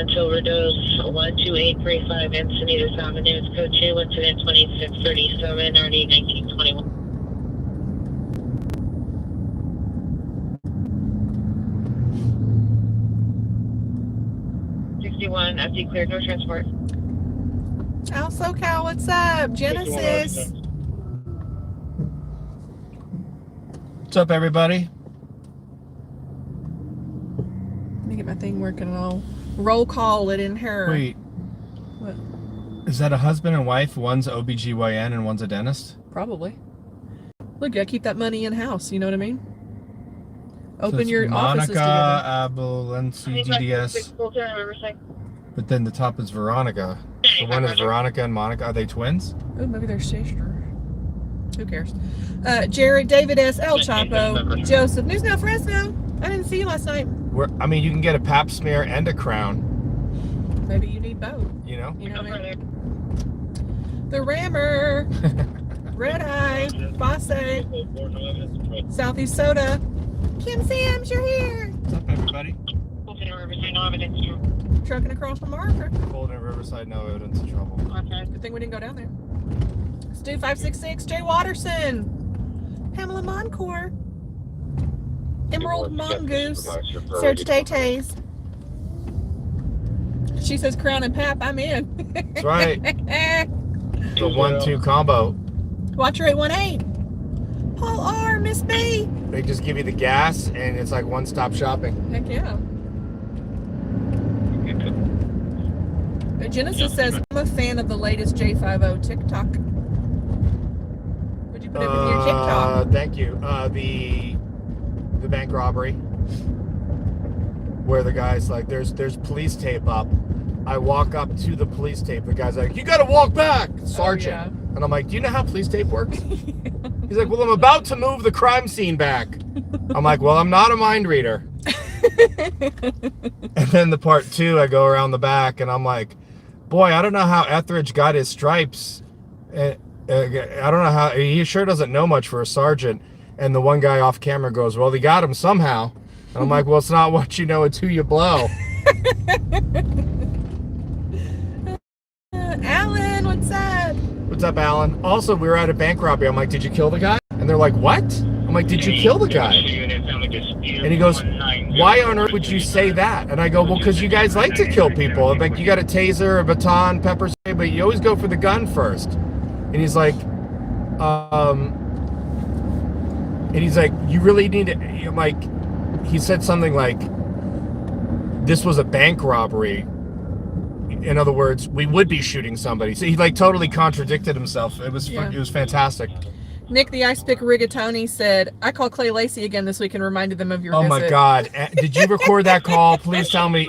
residential Rodos 12835 Encinitas Avenue. It's code 2, incident 2637, RD 1921. 61, FD cleared, no transport. Al SoCal, what's up? Genesis. What's up, everybody? Let me get my thing working and I'll roll call it in her. Wait. What? Is that a husband and wife? One's OBGYN and one's a dentist? Probably. Look, you gotta keep that money in house, you know what I mean? Open So your offices together. Monica, DDS. But then the top is Veronica. So one is Veronica and Monica. Are they twins? Oh, maybe they're sisters. Who cares? Jared, David S, El Chapo, Joseph, News Now Fresno. I didn't see you last night. I mean, you can get a pap smear and a crown. Maybe you need both. You know? You know what I mean? The Rammer. Red Eye. Basse. Southeast Soda. Kim Sams, you're here. What's up, everybody? Trucking across from Marker. Golden Riverside, no evidence of trouble. Okay. Good thing we didn't go down there. Stu 566, Jay Watterson, Pamela Moncourt, Emerald Mongoose, Serge Tay-Tays. She says Crown and Pap, I'm in. That's right. The 1-2 combo. Watcher 818. Paul R, Miss B. They just give you the gas and it's like one-stop shopping. Heck yeah. Genesis says, I'm a fan of the latest J50 TikTok. Would you put up in your TikTok? Thank you. The bank robbery. Where the guy's like, there's police tape up. I walk up to the police tape. The guy's like, you gotta walk back, Sergeant. Oh, yeah. And I'm like, do you know how police tape works? He's like, well, I'm about to move the crime scene back. I'm like, well, I'm not a mind reader. And then the part 2, I go around the back and I'm like, boy, I don't know how Etheridge got his stripes. I don't know how, he sure doesn't know much for a sergeant. And the one guy off camera goes, well, he got him somehow. And I'm like, well, it's not what you know, it's who you blow. Alan, what's up? What's up, Alan? Also, we were at a bank robbery. I'm like, did you kill the guy? And they're like, what? I'm like, did you kill the guy? And he goes, why on earth would you say that? And I go, well, because you guys like to kill people. I'm like, you got a taser, a baton, pepper spray, but you always go for the gun first. And he's like, you really need to, I'm like, he said something like, this was a bank robbery. In other words, we would be shooting somebody. So he like totally contradicted himself. It was It was fantastic. Nick the Ice Pick Rigatoni said, I called Clay Lacey again this week and reminded them of your visit. Oh my God. Did you record that call? Please tell me.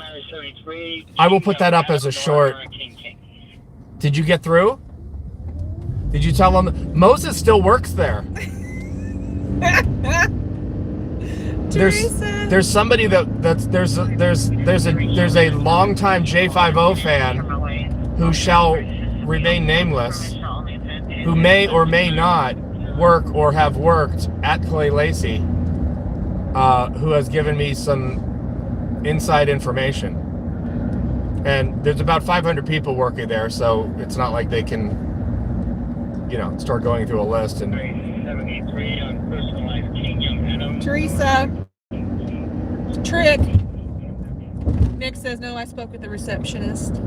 I will put that up as a short. Did you get through? Did you tell them? Moses still works there. There's somebody there's a longtime J50 fan who shall remain nameless, who may or may not work or have worked at Clay Lacey, who has given me some inside information. And there's about 500 people working there, so it's not like they can, start going through a list and. Teresa. Trick. Nick says, no, I spoke with the receptionist.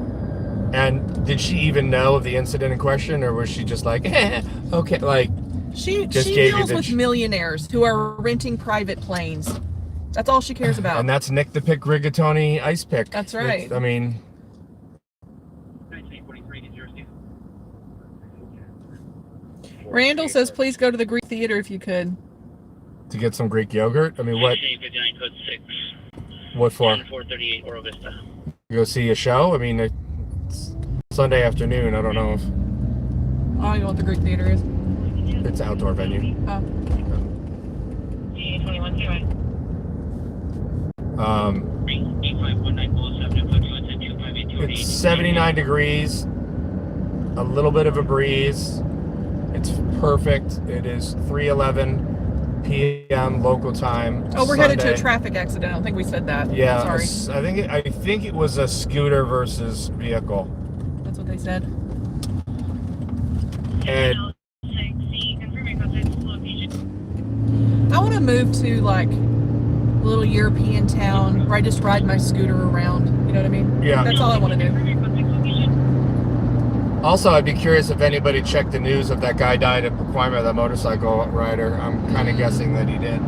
And did she even know of the incident in question, or was she just like, okay, like... She deals with millionaires who are renting private planes. That's all she cares about. And that's Nick the Pick Rigatoni Ice Pick. That's right. I mean... Randall says, please go to the Greek Theater if you could. To get some Greek yogurt? I mean, what? What for? 438 Oro Vista. Go see a show? I mean, it's Sunday afternoon. I don't know if... I don't know what the Greek Theater is. It's an outdoor venue. Oh. It's 79 degrees. A little bit of a breeze. It's perfect. It is 3:11 p.m. local time. Oh, we're headed to a Sunday. traffic accident. I don't think we said that. Yeah, Sorry. I think it was a scooter versus vehicle. That's what they said. And I want to move to like a little European town where I just ride my scooter around. You know what I mean? yeah. That's all I want to do. Also, I'd be curious if anybody checked the news if that guy died at Pacoima, that motorcycle rider. I'm kind of guessing that he did.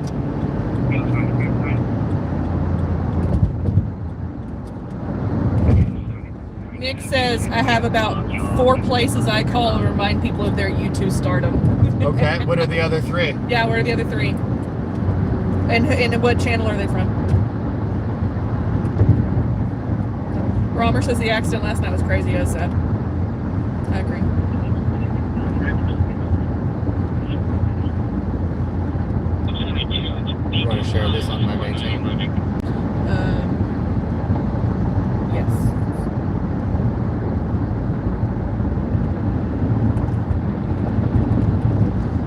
Nick says I have about 4 places I call to remind people of their YouTube stardom. Okay, what are the other 3? Yeah, what are the other 3? And what channel are they from? Romer says the accident last night was crazy, as said. I agree. You want to share this on my main channel? Yes.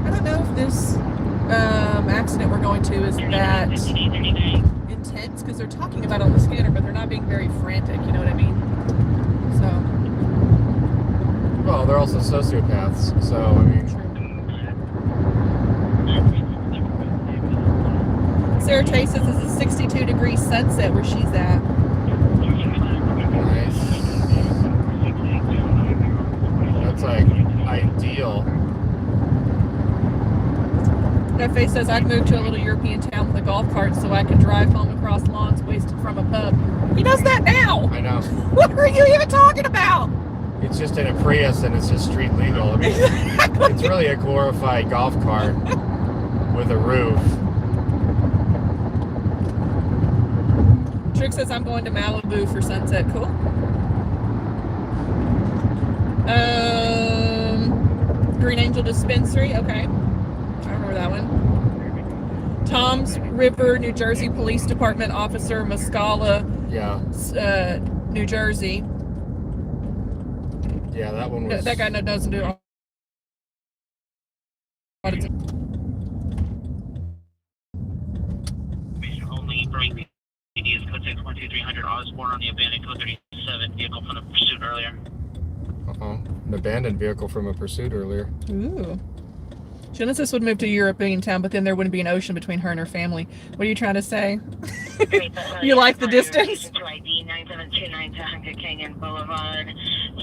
I don't know if this accident we're going to is that intense, because they're talking about it on the scanner, but they're not being very frantic, you know what I mean? So. Well, they're also sociopaths, so, I mean... Sarah Chase says this is a 62-degree sunset where she's at. Nice. That's, like, ideal. That face says I'd move to a little European town with a golf cart so I can drive home across lawns wasted from a pub. He does that now! I know. What are you even talking about? It's just in a Prius and it's just street legal. I mean, it's really a glorified golf cart with a roof. Trick says I'm going to Malibu for sunset. Cool. Green Angel Dispensary. Okay. I remember that one. Tom's River, New Jersey Police Department Officer, Muscala, Yeah. New Jersey. Yeah, that one was... That guy doesn't do audits. Only bring is code 612-300 Osborne on the abandoned code 37 vehicle from the pursuit earlier. An abandoned vehicle from a pursuit earlier. Ooh. Genesis would move to a European town, but then there wouldn't be an ocean between her and her family. What are you trying to say? You like the distance? To ID 9729 to Hunter Canyon Boulevard.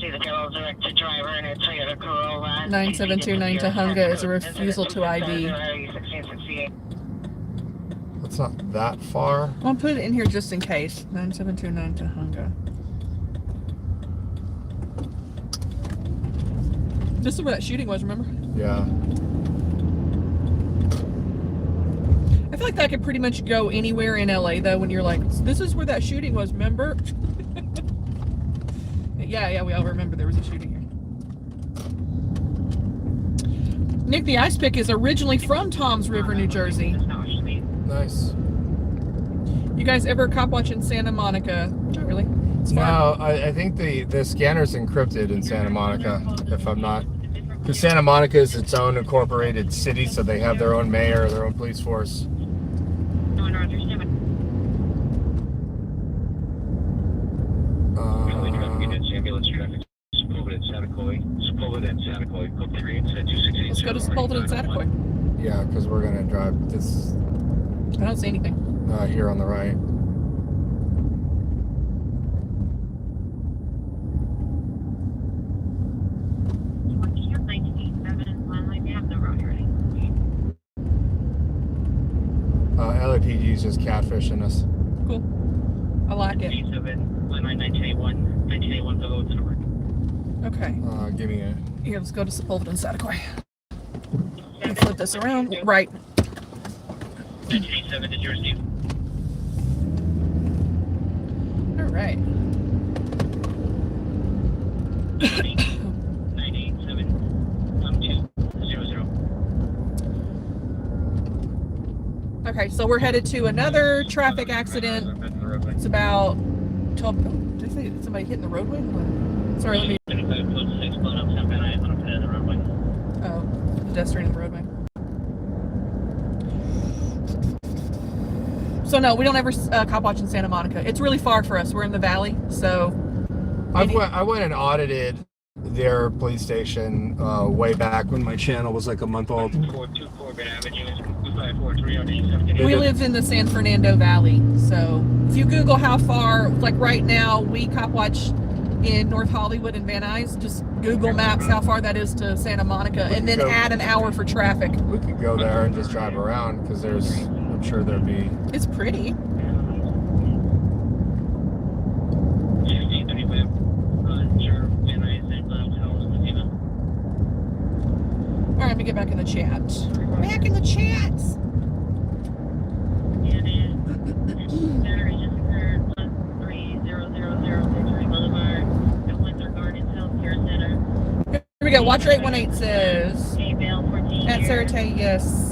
See the girl directed driver in a Toyota Corolla. 9729 to Hunga is a refusal to ID. That's not that far. I'll put it in here just in case. 9729 to Hunga. This is where that shooting was, remember? Yeah. I feel like that could pretty much go anywhere in LA though when you're like, this is where that shooting was, remember? Yeah, we all remember there was a shooting here. Nick the Ice Pick is originally from Tom's River, New Jersey. Nice. You guys ever cop watch in Santa Monica? Not really. It's fun. No, I think the scanner's encrypted in Santa Monica, if I'm not... Because Santa Monica is its own incorporated city, so they have their own mayor, their own police force. Let's go to Sepulveda and Santa Coy. Yeah, because we're going to drive this I don't see anything. here on the right. LAPD is just catfishing us. Cool. I like it. Okay. Give me a... Here, let's go to Sepulveda and Santa Coy. Let me flip this around. Right. 1987 to Jersey. All right. 987 Okay, so we're headed to another traffic accident. It's about 12. Did I say somebody hitting the roadway? Hold on. Sorry, let me. Oh, pedestrian in the roadway. So no, we don't ever cop watch in Santa Monica. It's really far for us. We're in the valley, so. I went and audited their police station way back when my channel was like a month old. We live in the San Fernando Valley, so if you Google how far, like right now, we cop watch in North Hollywood and Van Nuys, just Google Maps how far that is to Santa Monica, and then add an hour for traffic. We could go there and just drive around because I'm sure there'd be. It's pretty. All right, let me get back in the chat. Back in the chats. Here we go. Watcher 818 says, at Sarate, yes.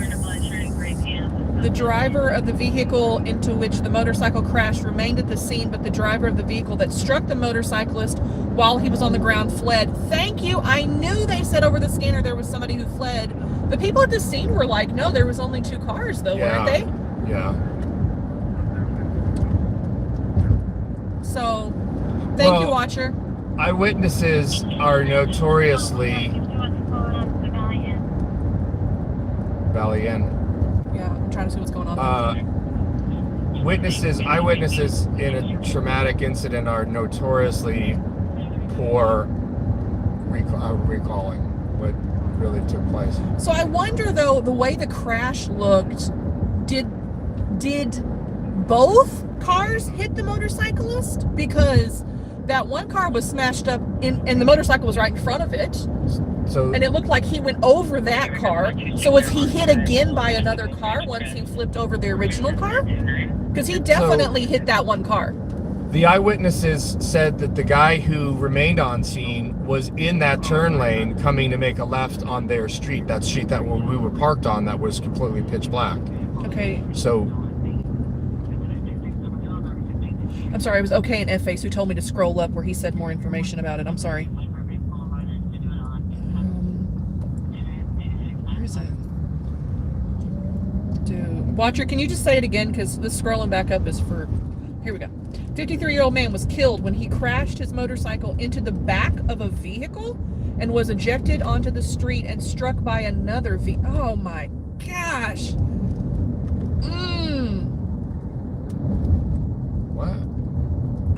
The driver of the vehicle into which the motorcycle crashed remained at the scene, but the driver of the vehicle that struck the motorcyclist while he was on the ground fled. Thank you. I knew they said over the scanner there was somebody who fled. The people at the scene were like, no, there was only 2 cars, though, weren't they? Yeah. So, thank you, Watcher. Eyewitnesses are notoriously Valley Inn. Yeah, I'm trying to see what's going on. Eyewitnesses in a traumatic incident are notoriously poor recalling what really took place. So I wonder, though, the way the crash looked, did both cars hit the motorcyclist? Because that one car was smashed up, and the motorcycle was right in front of it. So, and it looked like he went over that car. So was he hit again by another car once he flipped over the original car? Because he definitely hit that one car. The eyewitnesses said that the guy who remained on scene was in that turn lane coming to make a left on their street, that street that we were parked on that was completely pitch black. Okay. So, I'm sorry, it was okay in F-Face who told me to scroll up where he said more information about it. I'm sorry. Where is it? Watcher, can you just say it again? Because this scrolling back up is for... Here we go. 53-year-old man was killed when he crashed his motorcycle into the back of a vehicle and was ejected onto the street and struck by another vehicle. Oh my gosh. What?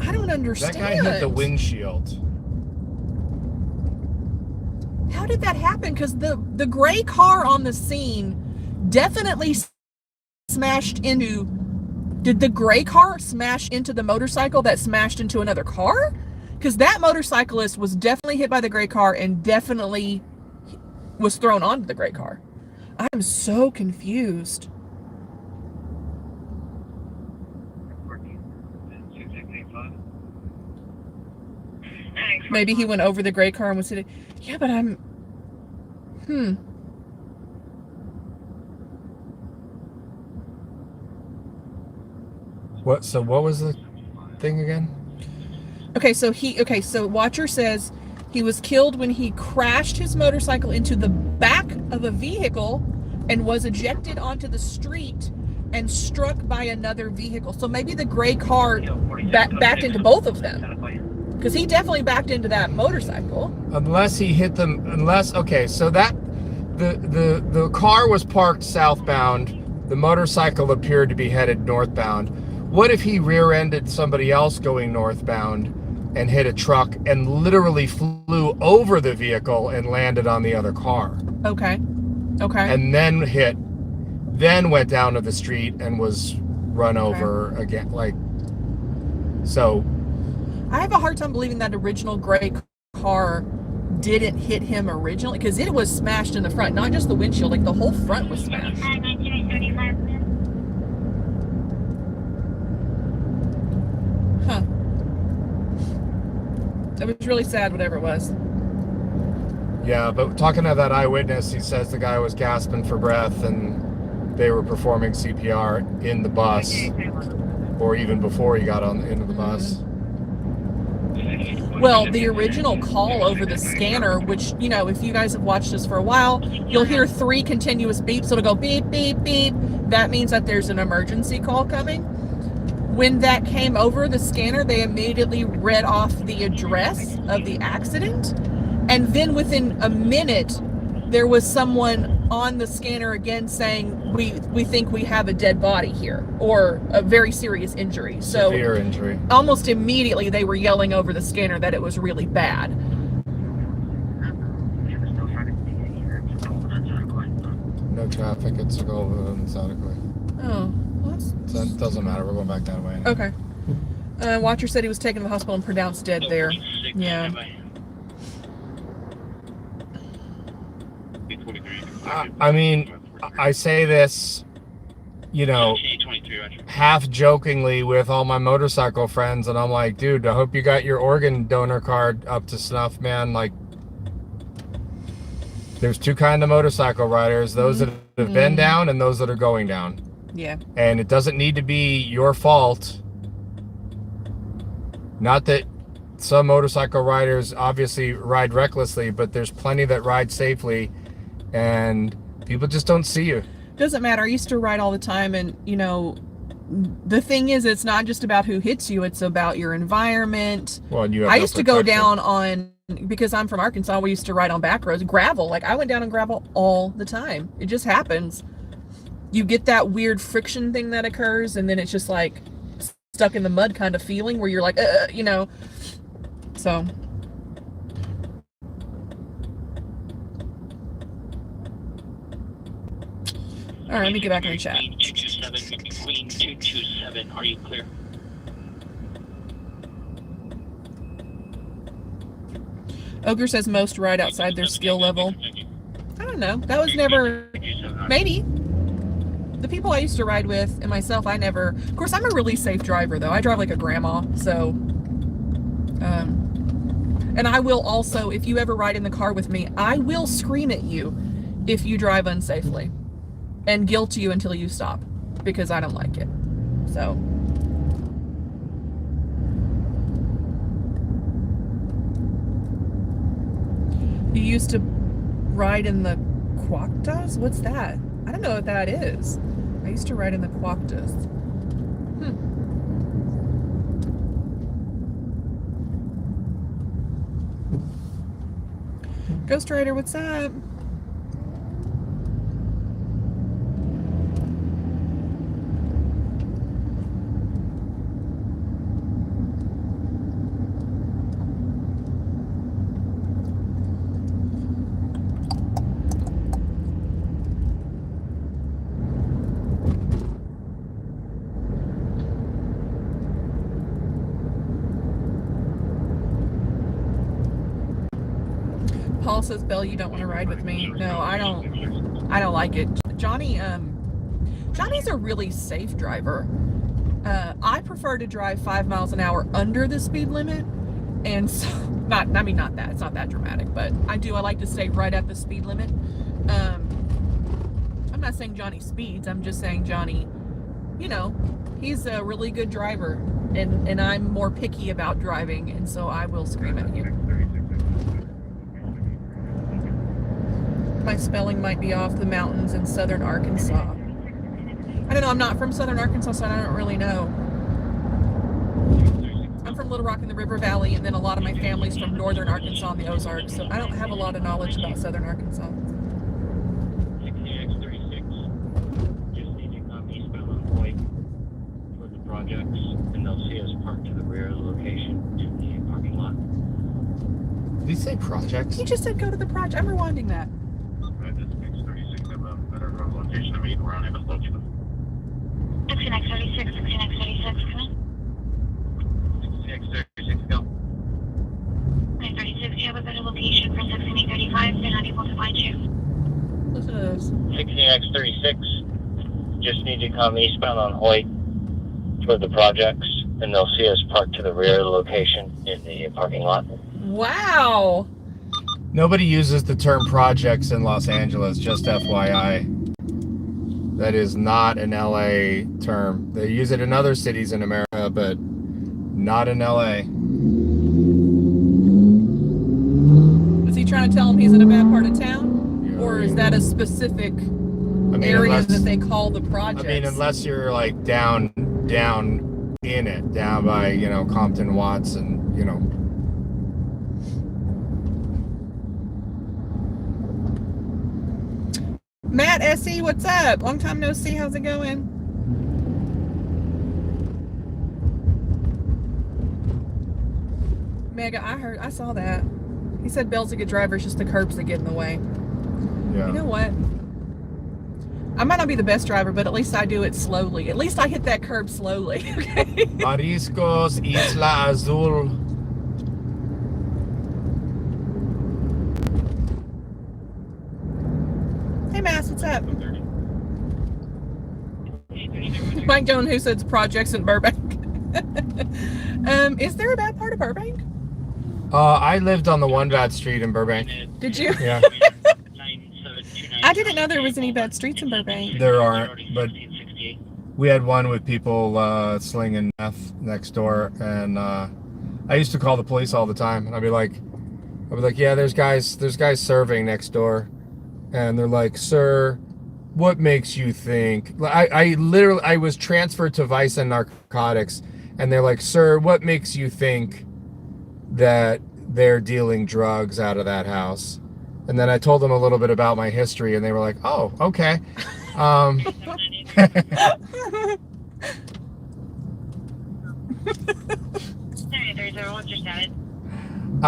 I don't understand. That guy hit the windshield. How did that happen? Because the gray car on the scene definitely smashed into... Did the gray car smash into the motorcycle that smashed into another car? Because that motorcyclist was definitely hit by the gray car and definitely was thrown onto the gray car. I'm so confused. Maybe he went over the gray car and was sitting... Yeah, but I'm... What? So what was the thing again? So Watcher says he was killed when he crashed his motorcycle into the back of a vehicle and was ejected onto the street and struck by another vehicle. So maybe the gray car backed into both of them. Because he definitely backed into that motorcycle. Unless he hit them, so that the car was parked southbound, the motorcycle appeared to be headed northbound. What if he rear-ended somebody else going northbound and hit a truck and literally flew over the vehicle and landed on the other car? Okay. And then went down to the street and was run over again, so. I have a hard time believing that original gray car didn't hit him originally, because it was smashed in the front, not just the windshield, like the whole front was smashed. Huh. That was really sad, whatever it was. Yeah, but talking to that eyewitness, he says the guy was gasping for breath and they were performing CPR in the bus, or even before he got into the bus. Well, the original call over the scanner, which, if you guys have watched this for a while, you'll hear 3 continuous beeps. It'll go beep, beep, beep, that means that there's an emergency call coming. When that came over the scanner, they immediately read off the address of the accident. And then within a minute, there was someone on the scanner again saying, we think we have a dead body here, or a very serious injury. So severe injury. Almost immediately they were yelling over the scanner that it was really bad. No traffic, it's a goal emphatically. Oh, So it doesn't matter, we're going back that way. okay. Watcher said he was taken to the hospital and pronounced dead there. Yeah. I mean, I say this, you know, half jokingly with all my motorcycle friends, and I'm like, dude, I hope you got your organ donor card up to snuff, man. Like, there's two kind of motorcycle riders, those that have been down and those that are going down. Yeah. And it doesn't need to be your fault. Not that some motorcycle riders obviously ride recklessly, but there's plenty that ride safely, and people just don't see you. Doesn't matter. I used to ride all the time, and you know, the thing is, it's not just about who hits you, it's about your environment. Well, and you have I no used to go protection. down on, because I'm from Arkansas, we used to ride on back roads, gravel. Like, I went down on gravel all the time. It just happens. You get that weird friction thing that occurs, and then it's just like stuck in the mud kind of feeling where you're like, you know. So. All right, let me get back in the chat. Queen 227, Queen 227, are you clear? Ogre says most ride outside their skill level. I don't know. That was never, maybe. The people I used to ride with and myself, I never, of course, I'm a really safe driver though. I drive like a grandma, so, and I will also, if you ever ride in the car with me, I will scream at you if you drive unsafely and guilt you until you stop, because I don't like it. So. You used to ride in the Quactas? What's that? I don't know what that is. I used to ride in the Quactas. Ghost Rider, what's up? Paul says, Belle, you don't want to ride with me. No, I don't like it. Johnny's a really safe driver. I prefer to drive 5 miles an hour under the speed limit. And so, not that, it's not that dramatic, but I like to stay right at the speed limit. I'm not saying Johnny speeds, I'm just saying Johnny, you know, he's a really good driver, and I'm more picky about driving, and so I will scream at you. My spelling might be off. The mountains in southern Arkansas. I don't know, I'm not from southern Arkansas, so I don't really know. I'm from Little Rock in the River Valley, and then a lot of my family's from northern Arkansas and the Ozarks, so I don't have a lot of knowledge about southern Arkansas. 60X36, just need to come eastbound on White toward the projects, and they'll see us parked to the rear of the location in the parking lot. Did he say projects? He just said go to the project. I'm rewinding that. 16X36, 16X36, come in. 16X36, go. 936, do you have a better location for 16A35? They're not able to find you. Listen to this. 16X36, just need to come eastbound on Hoyt toward the projects, and they'll see us parked to the rear of the location in the parking lot. Wow. Nobody uses the term projects in Los Angeles, just FYI. That is not an LA term. They use it in other cities in America, but not in LA. Is he trying to tell him he's in a bad part of town? Yeah, Or is that a specific... I area that they call the projects. I mean, unless you're like down in it, down by, you know, Compton Watts and, you know. Matt SE, what's up? Long time no see. How's it going? Mega, I saw that. He said Bell's a good driver, it's just the curbs that get in the way. Yeah. You know what? I might not be the best driver, but at least I do it slowly. At least I hit that curb slowly. Okay. Mariscos, Isla Azul. Hey, Mass, what's up? Mike Jones, who says projects in Burbank. Is there a bad part of Burbank? I lived on the one bad street in Burbank. Did you? Yeah. I didn't know there was any bad streets in Burbank. There aren't, but we had one with people slinging meth next door, and I used to call the police all the time, and I'd be like, yeah, there's guys serving next door, and they're like, sir, what makes you think? I was transferred to Vice and Narcotics, and they're like, sir, what makes you think that they're dealing drugs out of that house? And then I told them a little bit about my history, and they were like, oh, okay. I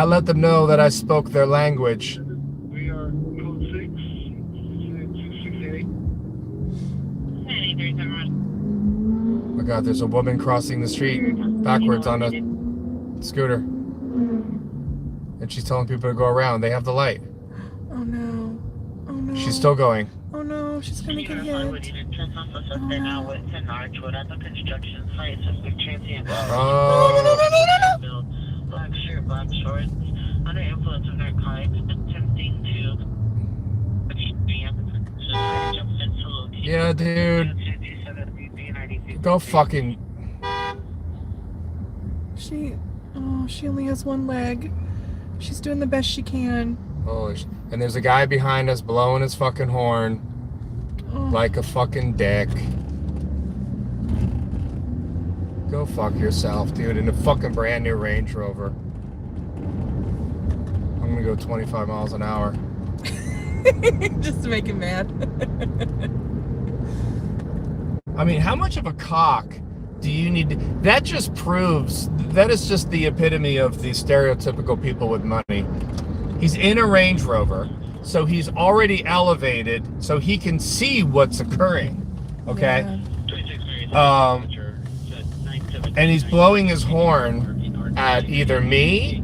let them know that I spoke their language. We are code 668. Oh God, there's a woman crossing the street backwards on a scooter. And she's telling people to go around. They have the light. Oh no. Oh no. She's still going. Oh no, she's gonna get hit. Oh. Black shirt, black shorts, under influence of narcotics, attempting to Yeah, dude. Go fucking. She only has one leg. She's doing the best she can. Holy sh- And there's a guy behind us blowing his fucking horn like a fucking dick. Go fuck yourself, dude, in a fucking brand new Range Rover. I'm gonna go 25 miles an hour. Just to make him mad. I mean, how much of a cock do you need to... That just proves... That is just the epitome of the stereotypical people with money. He's in a Range Rover, so he's already elevated, so he can see what's occurring. Okay? Yeah. And he's blowing his horn at either me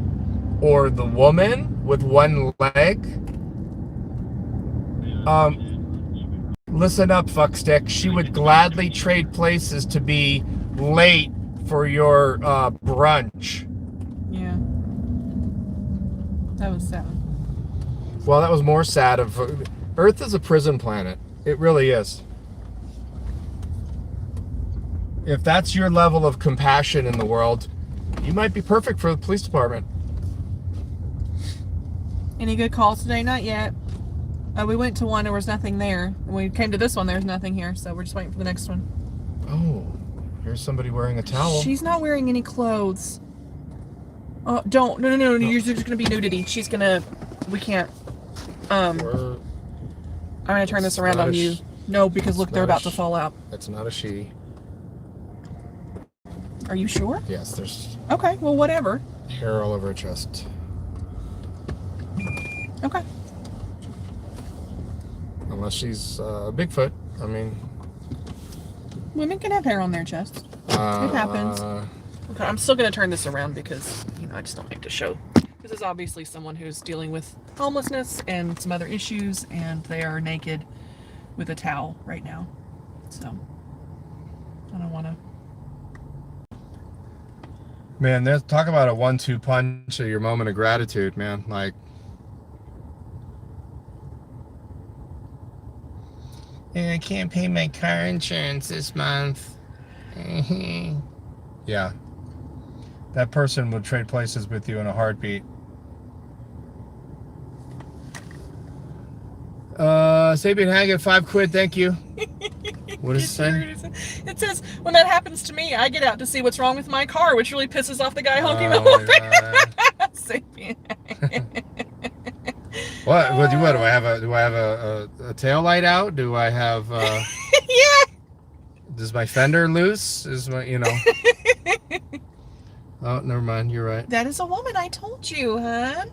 or the woman with one leg. Listen up, fuckstick. She would gladly trade places to be late for your brunch. Yeah. That was sad. Well, that was more sad. Earth is a prison planet. It really is. If that's your level of compassion in the world, you might be perfect for the police department. Any good calls today? Not yet. We went to one, there was nothing there. We came to this one, there's nothing here, so we're just waiting for the next one. Oh, here's somebody wearing a towel. She's not wearing any clothes. Don't. No. You're just gonna be nudity. She's gonna. We can't. I'm gonna turn this around on you. No, because look, they're about to fall out. It's not a she. Are you sure? Yes, there's Okay, well, whatever. hair all over her chest. Okay. Unless she's Bigfoot. I mean... Women can have hair on their chest. It happens. Okay, I'm still going to turn this around because, I just don't like to show. This is obviously someone who's dealing with homelessness and some other issues, and they are naked with a towel right now. So, I don't want to... Man, there's talk about a 1-2 punch of your moment of gratitude, man. Like, I can't pay my car insurance this month. Yeah. That person would trade places with you in a heartbeat. Sabian Haggett, 5 quid, thank you. What does it say? It says, when that happens to me, I get out to see what's wrong with my car, which really pisses off the guy honking the horn. Sapien. What do I have a tail light out? Do I have Yeah. Is my fender loose? Is my Oh, never mind, you're right. That is a woman, I told you, hon.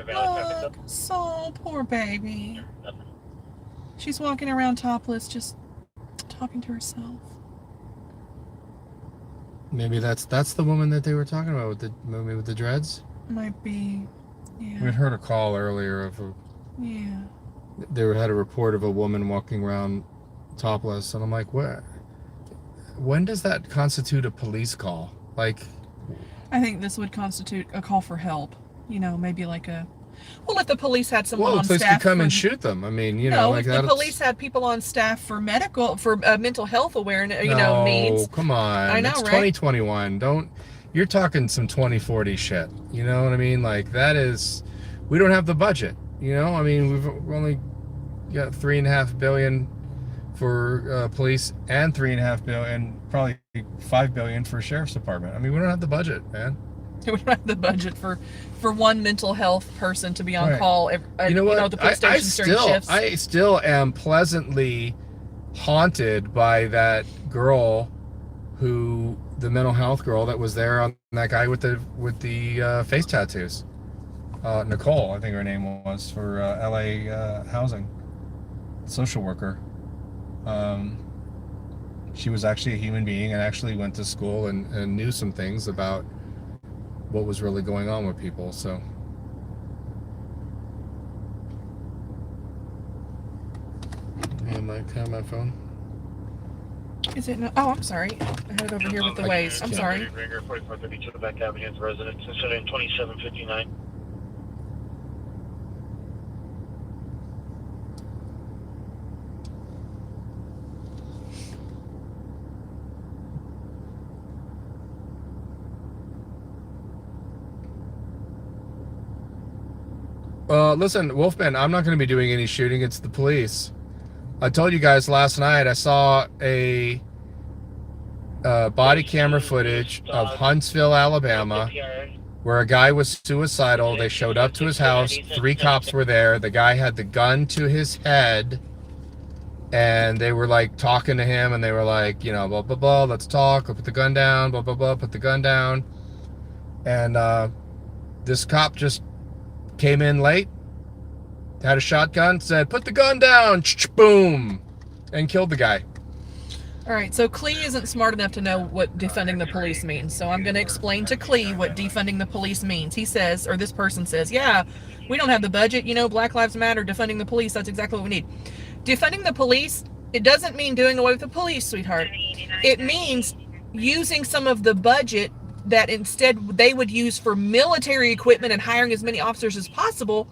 Look, so poor baby. She's walking around topless, just talking to herself. Maybe that's the woman that they were talking about with the movie with the dreads. Might be. Yeah. We heard a call earlier of Yeah. they had a report of a woman walking around topless, and I'm like, what? When does that constitute a police call? Like, I think this would constitute a call for help. Maybe like a. Well, if the police had someone on the police staff. could come and shoot them. I mean, if the police had people on staff for mental health awareness, needs. No, come on. I know, it's right? 2021. You're talking some 2040 shit. You know what I mean? Like, that is, we don't have the budget. I mean, we've only got $3.5 billion for police and $3.5 billion, probably $5 billion for sheriff's department. I mean, we don't have the budget, man. We don't have the budget for one mental health person to be on call. The police station during shifts. I still am pleasantly haunted by that girl the mental health girl that was there on that guy with the face tattoos. Nicole, I think her name was, for LA housing, social worker. She was actually a human being and actually went to school and knew some things about what was really going on with people. So can I have my phone? Is it no? Oh, I'm sorry. I had it over here with the waves. I'm sorry. 4432 Back Avenue residence, incident 2759. Listen, Wolfman, I'm not going to be doing any shooting. It's the police. I told you guys last night I saw a body camera footage of Huntsville, Alabama, where a guy was suicidal. They showed up to his house. 3 cops were there. The guy had the gun to his head, and they were like talking to him, and they were like, blah, blah, blah, let's talk. I'll put the gun down, blah, blah, blah, put the gun down. And this cop just came in late, had a shotgun, said, put the gun down, boom, and killed the guy. All right, so Clee isn't smart enough to know what defunding the police means. So I'm going to explain to Clee what defunding the police means. He says, or this person says, yeah, we don't have the budget. Black Lives Matter, defunding the police. That's exactly what we need. Defunding the police, it doesn't mean doing away with the police, sweetheart. It means using some of the budget that instead they would use for military equipment and hiring as many officers as possible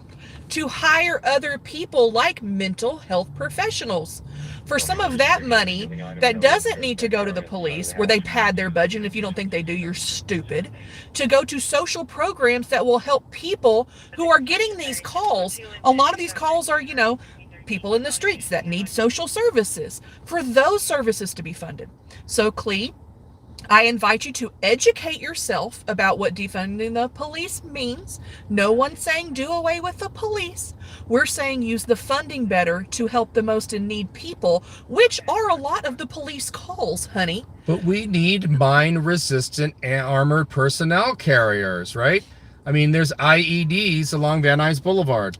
to hire other people like mental health professionals. For some of that money that doesn't need to go to the police, where they pad their budget, and if you don't think they do, you're stupid, to go to social programs that will help people who are getting these calls. A lot of these calls are, people in the streets that need social services, for those services to be funded. So, Clee, I invite you to educate yourself about what defunding the police means. No one's saying do away with the police. We're saying use the funding better to help the most in need people, which are a lot of the police calls, honey. But we need mine-resistant armored personnel carriers, right? I mean, there's IEDs along Van Nuys Boulevard.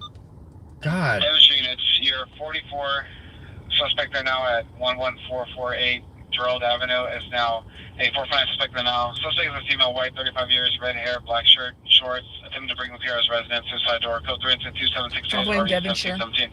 God. Those units, your 44 suspect are now at 11448 Gerald Avenue is now a 459 suspect now. Suspect is a female, white, 35 years, red hair, black shirt, shorts, attempting to bring the PR's residence, suicide door, code 3 into 2768.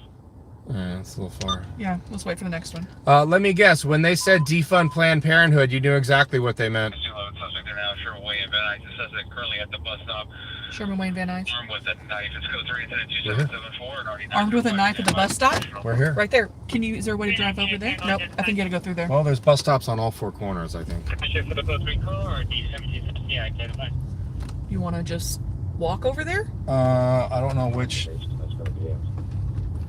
That's a little far. Yeah, let's wait for the next one. Let me guess. When they said defund Planned Parenthood, you knew exactly what they meant. 211 suspect are now Sherman Wayne Van Nuys. The suspect currently at the bus stop. Sherman Wayne Van Nuys. Armed with a knife. It's code 3 into 2774. And already armed with a knife at the bus stop? We're here. Right there. Is there a way to drive over there? Nope. I think you gotta go through there. Well, there's bus stops on all 4 corners, I think. For the code 3 call or D1760 identified? You want to just walk over there? I don't know which.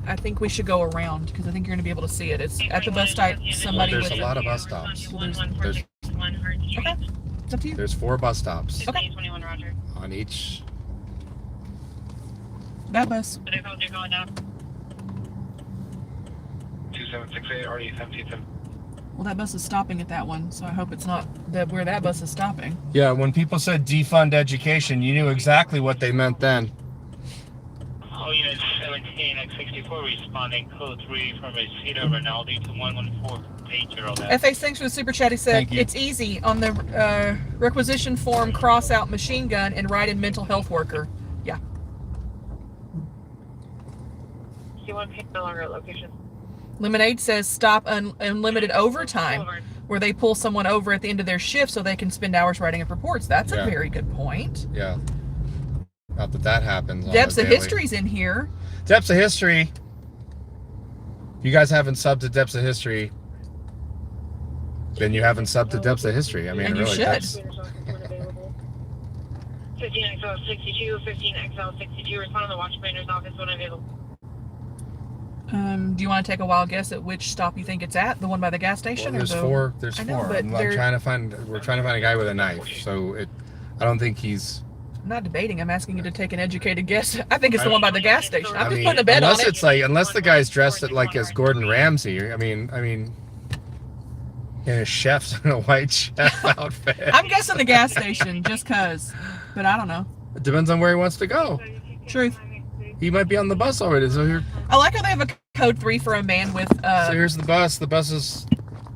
I think we should go around because I think you're going to be able to see it. It's at the bus stop. Somebody There's with a lot of bus stops. There's Okay. It's up to you. There's 4 bus stops Okay. 21 Roger. on each. That bus. They're going down. 2768, already 17. Well, that bus is stopping at that one, so I hope it's not where that bus is stopping. Yeah, when people said defund education, you knew exactly what they meant then. All units 17 X64 responding code 3 from a Cedar Rinaldi to 11480. FA thanks for the super chat. He said, Thank you. it's easy. On the requisition form, cross out machine gun and write in mental health worker. Yeah. Do you want to pick no longer location? Lemonade says stop unlimited overtime, where they pull someone over at the end of their shift so they can spend hours writing up reports. That's Yeah. a very good point. Yeah. Not that happens. on Depths the of daily. History's in here. Depths of History. If you guys haven't subbed to Depths of History, then you haven't subbed to Depths of History. I mean, And you really, should. that's 15XL62, 15XL62, respond to the watch commander's office when available. Do you want to take a wild guess at which stop you think it's at? The one by the gas well, station? there's or the... 4. There's I know, 4. but I'm they're- trying to find. We're trying to find a guy with a knife. So I don't think he's. I'm not debating. I'm asking you to take an educated guess. I think it's the one by the gas station. I'm I just mean, putting a bet on unless it. it's like, unless the guy's dressed as Gordon Ramsay. I mean, in a chef's in a white chef outfit. I'm guessing the gas station just cause, but I don't know. It depends on where he wants to go. Truth. He might be on the bus already. So here, I like how they have a code 3 for a man with so here's the bus. The bus is.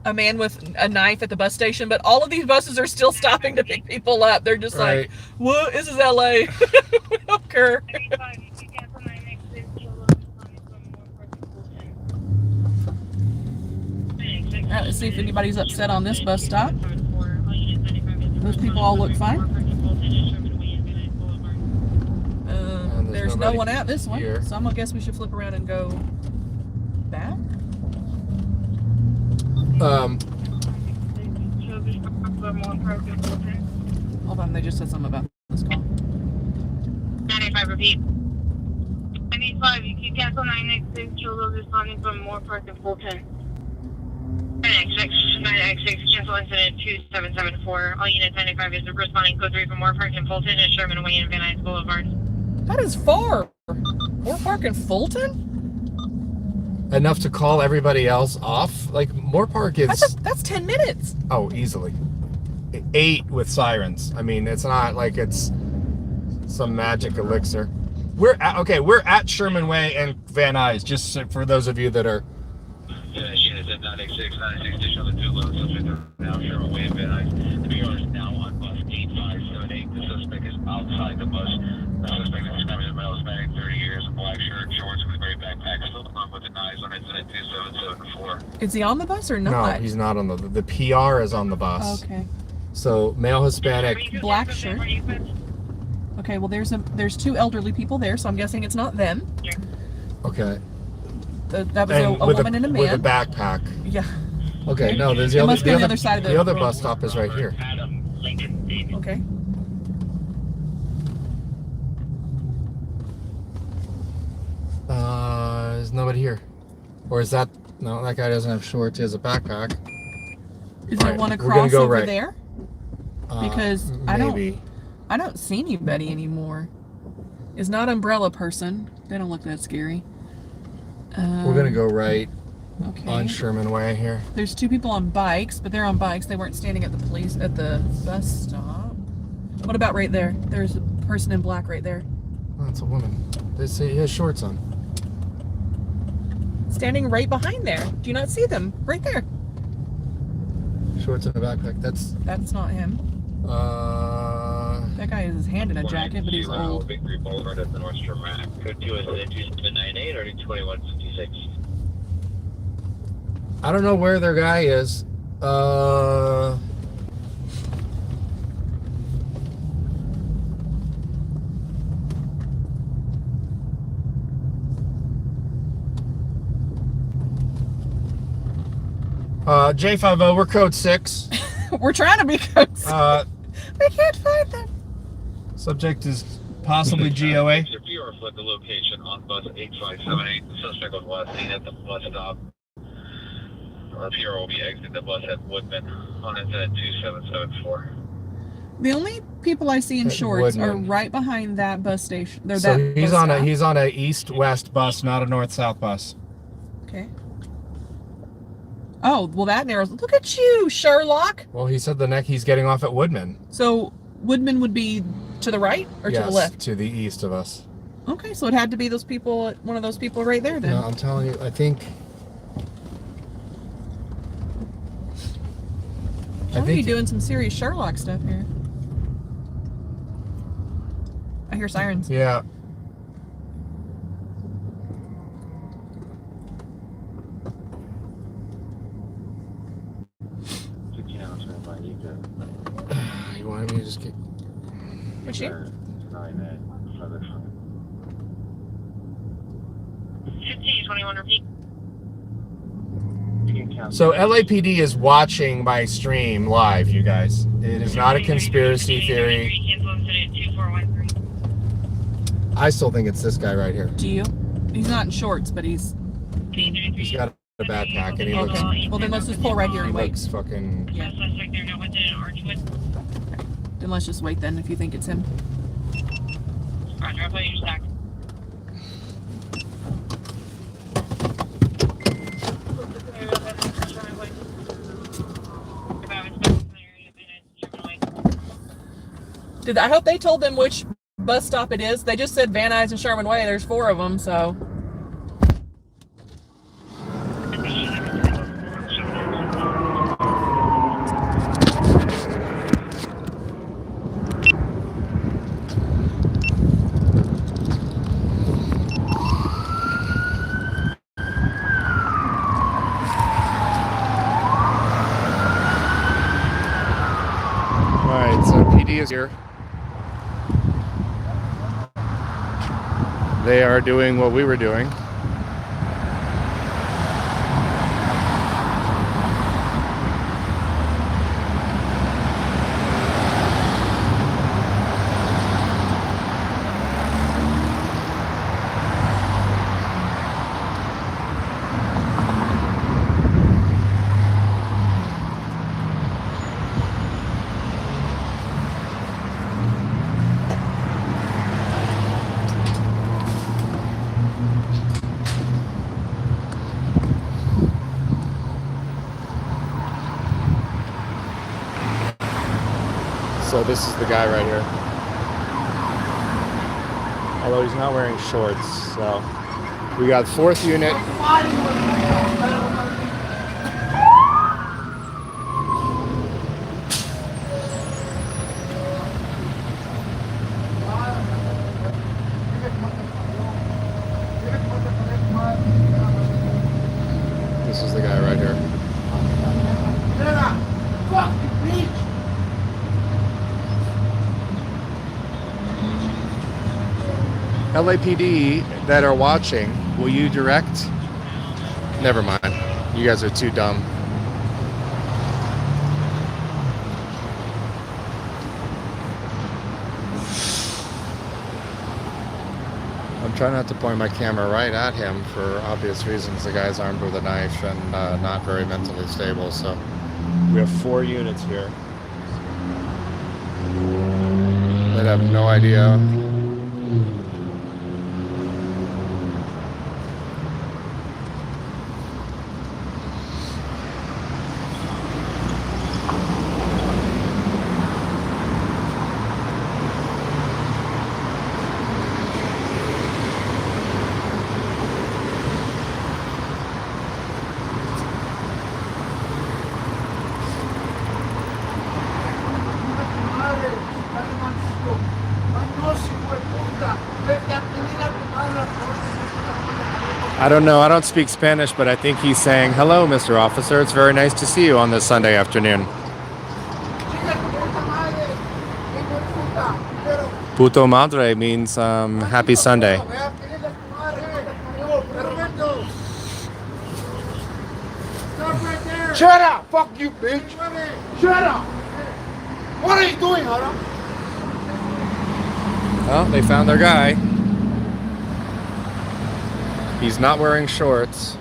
a man with a knife at the bus station, but all of these buses are still stopping to pick people up. They're just Right. like, "What? This is LA." We don't care. Alright, let's see if anybody's upset on this bus stop. Those people all look fine. There's no nobody one at this one, here. so I'm gonna guess we should flip around and go back. Hold on, they just said something about this call. 985, repeat. 985, you can cancel 9X6, Cholo responding from Moore Park in Fulton. 9X6, cancel incident 2774. All units 985 is responding code 3 from Moore Park in Fulton and Sherman Way and Van Nuys Boulevard. That is far. Moore Park in Fulton? Enough to call everybody else off. Like Moore Park is. That's 10 minutes. Oh, easily. 8 with sirens. I mean, it's not like it's some magic elixir. We're at Sherman Way and Van Nuys. Just for those of you that are. Units at 986, 986, additional to 211, suspect are now Sherman Way and Van Nuys. The BR is now on bus 8578. The suspect is outside the bus. The suspect is described as a male Hispanic, 30 years, black shirt, shorts, with a gray backpack, still on with the knives on incident 2774. Is he on the bus or No, not? he's not on the PR is on the bus. Okay. So male Hispanic. Black shirt. Okay, well there's 2 elderly people there, so I'm guessing it's not them. Okay. That was a with woman and a with a man. backpack. Yeah. Okay, no, there's the It other. must be on the other side of the the other road. bus stop is right here. Adam Lincoln David. Okay. There's nobody here, or is that? No, that guy doesn't have shorts. He has a backpack. Is there Alright, one we're gonna across go over right. there? Because I maybe. don't see anybody anymore. Is not umbrella person. They don't look that scary. We're gonna go right Okay. on Sherman Way here. There's 2 people on bikes, but they're on bikes. They weren't standing at the bus stop. What about right there? There's a person in black right there. Oh, it's a woman. They say he has shorts on. Standing right behind there. Do you not see them? Right there. Shorts and a backpack. That's not him. That guy has his hand in a jacket, but he's old. Victory Boulevard at the Nordstrom Rack. Code 2 is 2798 or 2156. I don't know where their guy is. J50, we're code 6. We're trying to be codes. Uh, We can't find them. subject is possibly GOA. Your view reflect the location on bus 8578. The suspect was last seen at the bus stop. Our PRO will be exiting the bus at Woodman on incident 2774. The only people I see in At shorts are Woodman. right behind that bus station. They're So that he's bus on a stop. he's on a east-west bus, not a north-south bus. Okay. Oh, well that narrows. Look at you, Sherlock. Well, he said he's getting off at Woodman. So Woodman would be to the right or to the left? To the east of us. Okay, so it had to be those people, one of those people right there then. No, I'm telling you, I think. I'll be doing some serious Sherlock stuff here. I hear sirens. Yeah. You wanted me to just get. What's she? 1521 repeat. So LAPD is watching my stream live, you guys. It is not a conspiracy theory. I still think it's this guy right here. Do you? He's not in shorts, but he's got a backpack and he looks. okay. Well then let's just pull right here and He wait. looks fucking. Yeah. Then let's just wait then if you think it's him. Roger, I'll play your stack. I hope they told them which bus stop it is. They just said Van Nuys and Sherman Way. There's 4 of them, so. Alright, so PD is here. They are doing what we were doing. So this is the guy right here. Although he's not wearing shorts, so we got 4th unit. This is the guy right here. LAPD that are watching, will you direct? Never mind. You guys are too dumb. I'm trying not to point my camera right at him for obvious reasons. The guy's armed with a knife and not very mentally stable, so we have 4 units here that have no idea. I don't know. I don't speak Spanish, but I think he's saying, "Hello, Mr. Officer. It's very nice to see you on this Sunday afternoon." Puto madre means happy Sunday. Shut up! Fuck you, bitch! Shut up! What are you doing, Hara? Oh, they found their guy. He's not wearing shorts.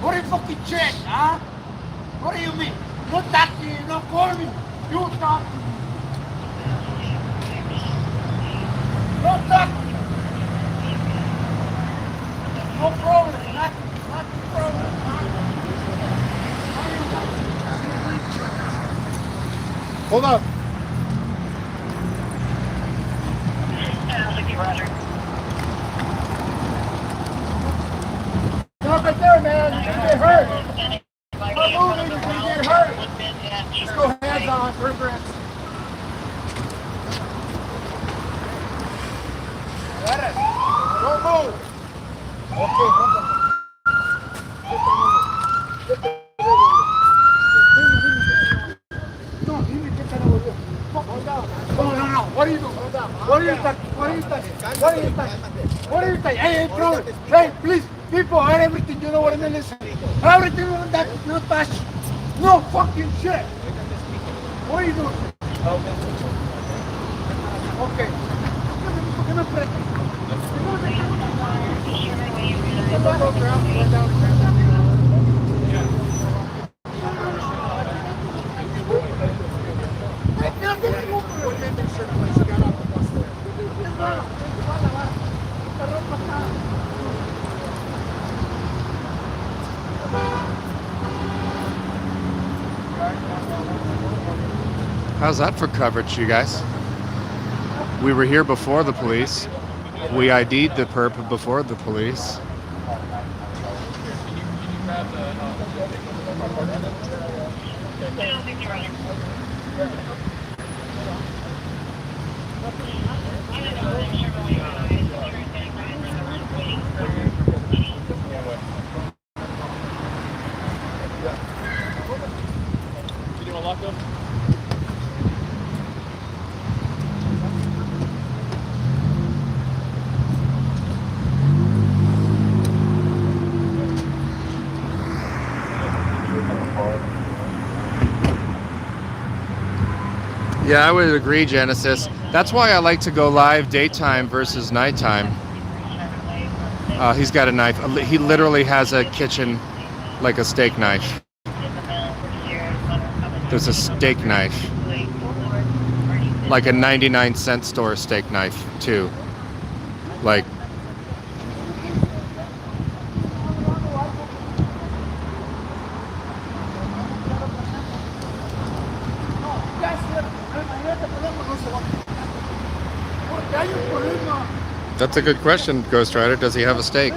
What do you fucking check, huh? What do you mean? No taxi, no call me. You talk to me. No taxi. No problem. Not problem. Hold up. Stop right there, man. You can get hurt. Stop moving. You can get hurt. Just go hands on. Reverence. Don't move. Okay, hold on. No, what are you doing? What are you touching? What are you touching? What are you touching? What are you touching? Hey, brother. Hey, please, people, everything, you know what I mean? Listen. Everything that you touch. No fucking shit. What are you doing? Okay. How's that for coverage, you guys? We were here before the police. We ID'd the perp before the police. Yeah, I would agree, Genesis. That's why I like to go live daytime versus nighttime. He's got a knife. He literally has a kitchen, like a steak knife. There's a steak knife. Like a 99-cent store steak knife, too. Like... That's a good question, Ghost Rider. Does he have a stake?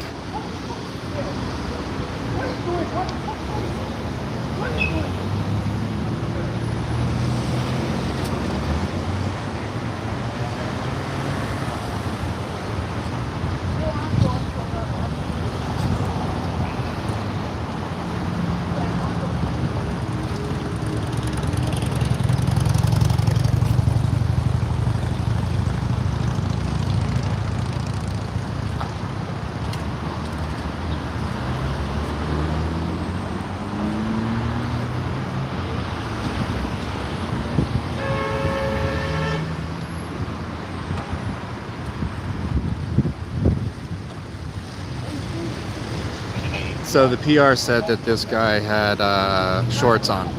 So the PR said that this guy had shorts on.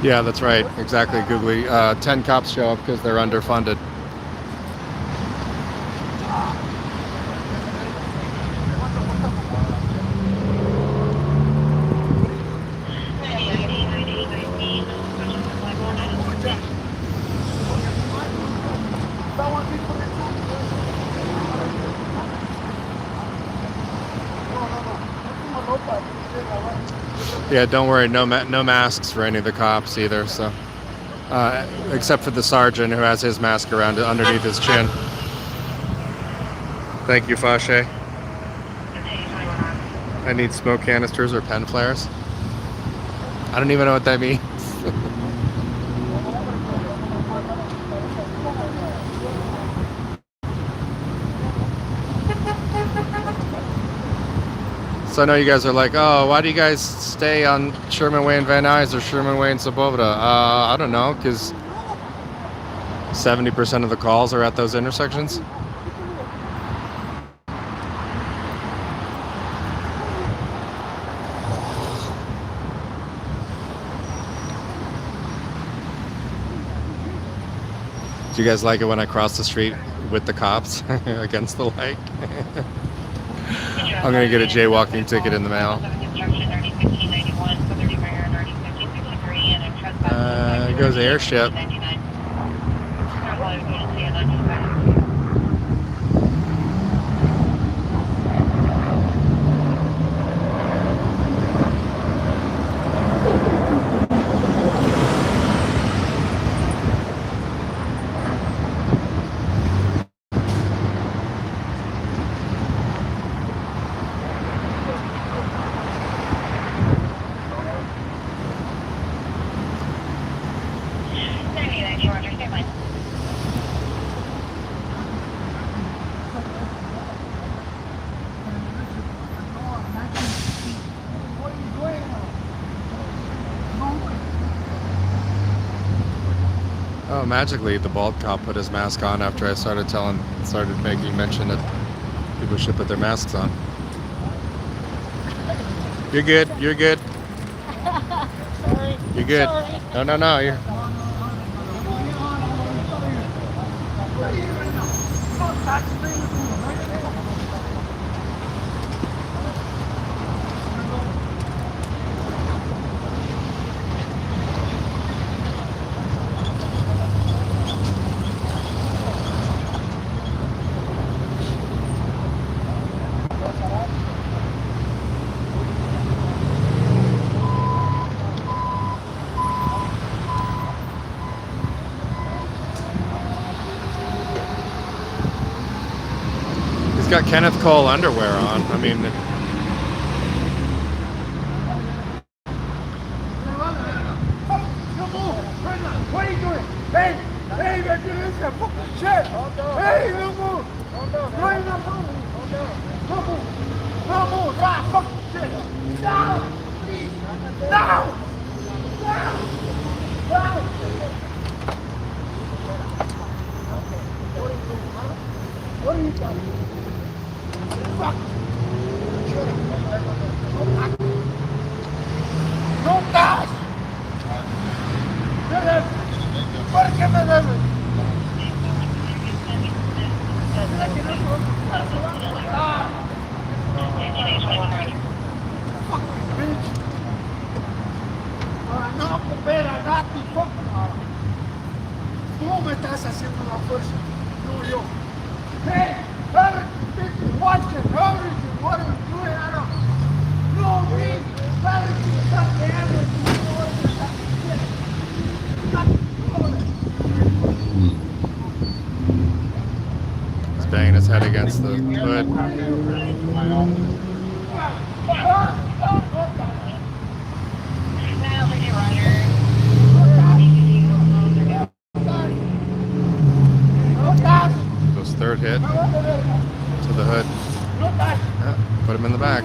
Yeah, that's right. Exactly, Googly. 10 cops show up because they're underfunded. Yeah, don't worry. No masks for any of the cops either. So, except for the sergeant who has his mask around underneath his chin. Thank you, Fashe. I need smoke canisters or pen flares. I don't even know what that means. So I know you guys are like, oh, why do you guys stay on Sherman Way and Van Nuys or Sherman Way and Sabovda? I don't know, because 70% of the calls are at those intersections. Do you guys like it when I cross the street with the cops against the light? I'm gonna get a jaywalking ticket in the mail. Goes airship. Oh, magically, the bald cop put his mask on after I started making mention that people should put their masks on. You're good. You're good. You're good. No. You're. He's got Kenneth Cole underwear on. I mean. What are you doing? Hey, man, you listen to fucking shit. Hey, no move. No, you're not moving. No move. No move. Ah, fucking shit. Down. Please. Down. Down. Down. What are you doing? Fuck. No gas. ¿Cómo me estás haciendo la fuerza? No, yo. Hey, everything, watch it, everything, what are you doing? I don't know. No, me, everything, stop the everything. He's banging his head against the hood. Goes third hit to the hood. Yeah, put him in the back.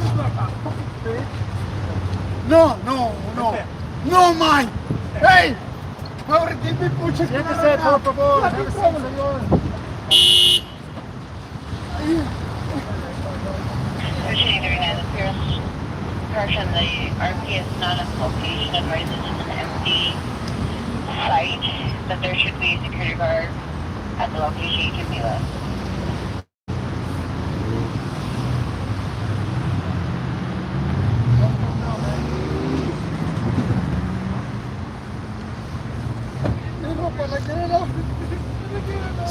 No, mine. Hey, ahora que me puches. Siéntese, por favor. Correction, the RP is not a location advised it's an empty site, but there should be a security guard at the location. You can be left.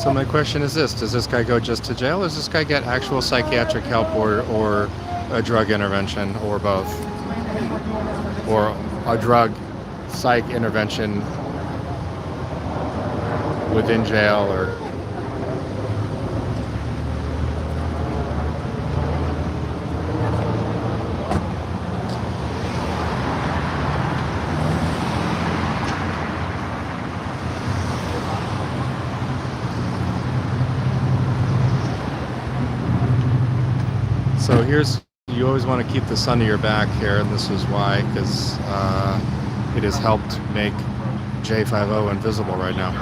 So my question is this: does this guy go just to jail, or does this guy get actual psychiatric help, or a drug intervention, or both, or a drug psych intervention within jail or so here's, you always want to keep the sun to your back here, and this is why, because it has helped make J50 invisible right now.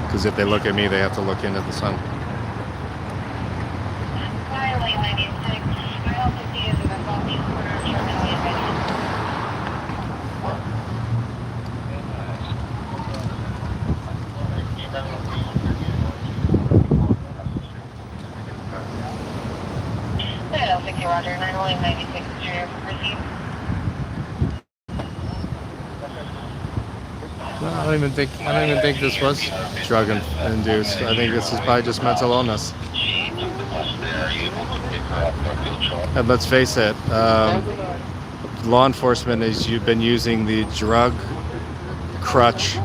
Because if they look at me, they have to look into the sun. Roger, 996 proceed. No, I don't even think this was drug induced. I think this is probably just mental illness. And let's face it, law enforcement you've been using the drug crutch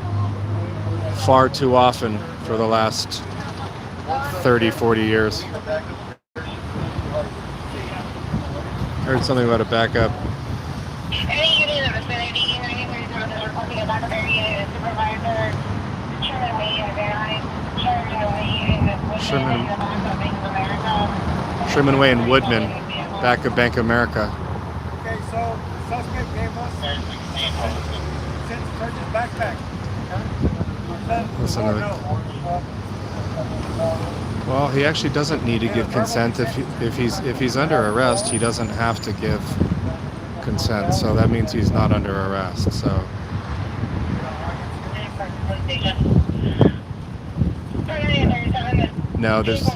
far too often for the last 30, 40 years. Heard something about a backup. Any unit in the vicinity, 9300 is requesting a backup area. Supervisor Sherman Way in Anaheim. Sherman Way in Woodman, back of Bank of America. Okay, so suspect gave us search his backpack. Listen to it. Well, he actually doesn't need to give consent if he's under arrest. He doesn't have to give consent, so that means he's not under arrest. So no, there's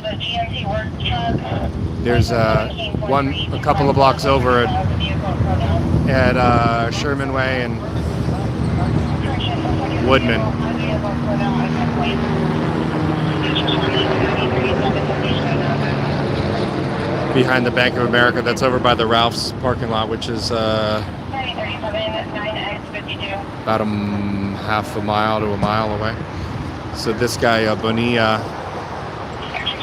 a couple of blocks over at Sherman Way and Woodman. Behind the Bank of America, that's over by the Ralph's parking lot, which is about half a mile to a mile away. So this guy, Bonilla,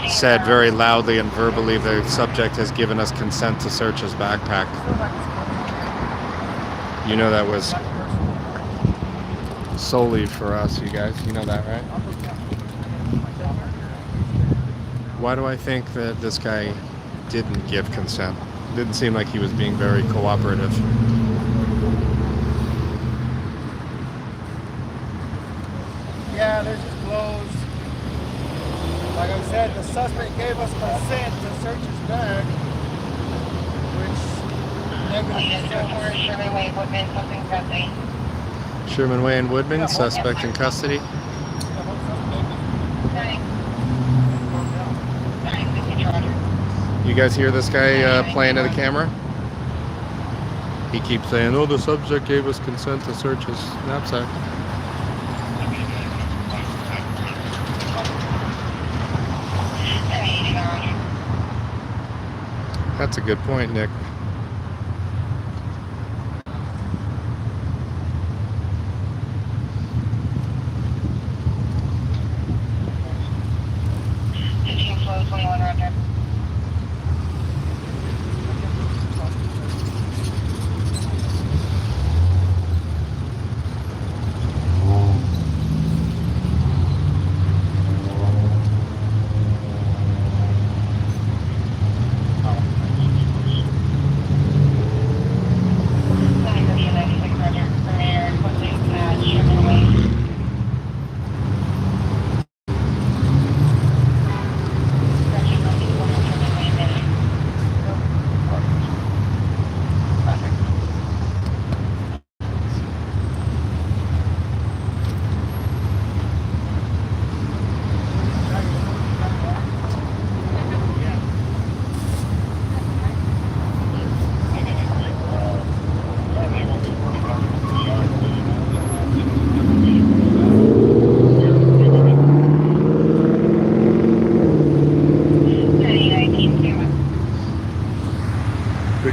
said very loudly and verbally the subject has given us consent to search his backpack. You know that was solely for us, you guys. You know that, right? Why do I think that this guy didn't give consent? Didn't seem like he was being very cooperative. Yeah, they're just closed. Like I said, the suspect gave us consent to search his bag, which Sherman Way, Woodman, something custody. Sherman Way and Woodman, suspect in custody. You guys hear this guy playing to the camera? He keeps saying, oh, the subject gave us consent to search his knapsack. That's a good point, Nick.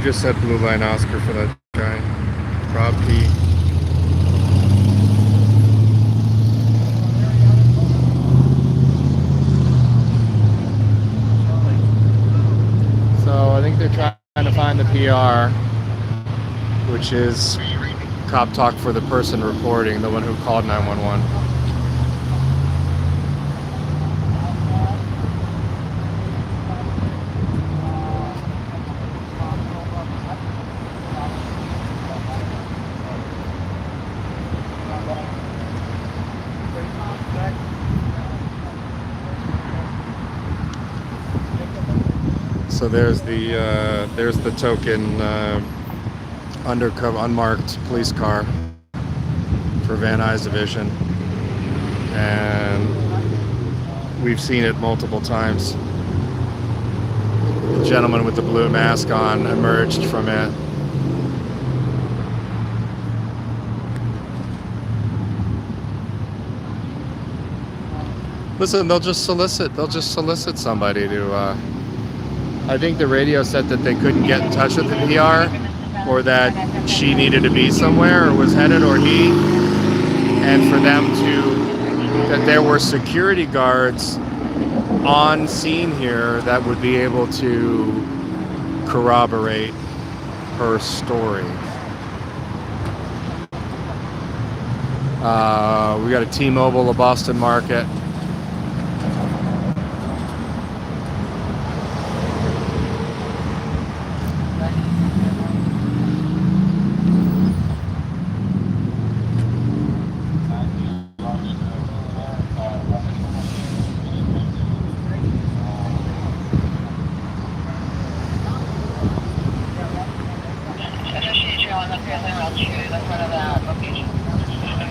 Just said blue line Oscar for that guy. P. So I think they're trying to find the PR, which is cop talk for the person reporting, the one who called 911. So there's the token undercover unmarked police car for Van Nuys Division, and we've seen it multiple times. The gentleman with the blue mask on emerged from it. Listen, they'll just solicit somebody to I think the radio said that they couldn't get in touch with the PR, or that she needed to be somewhere or was headed, or he, and for them that there were security guards on scene here that would be able to corroborate her story. We got a T-Mobile, a Boston Market.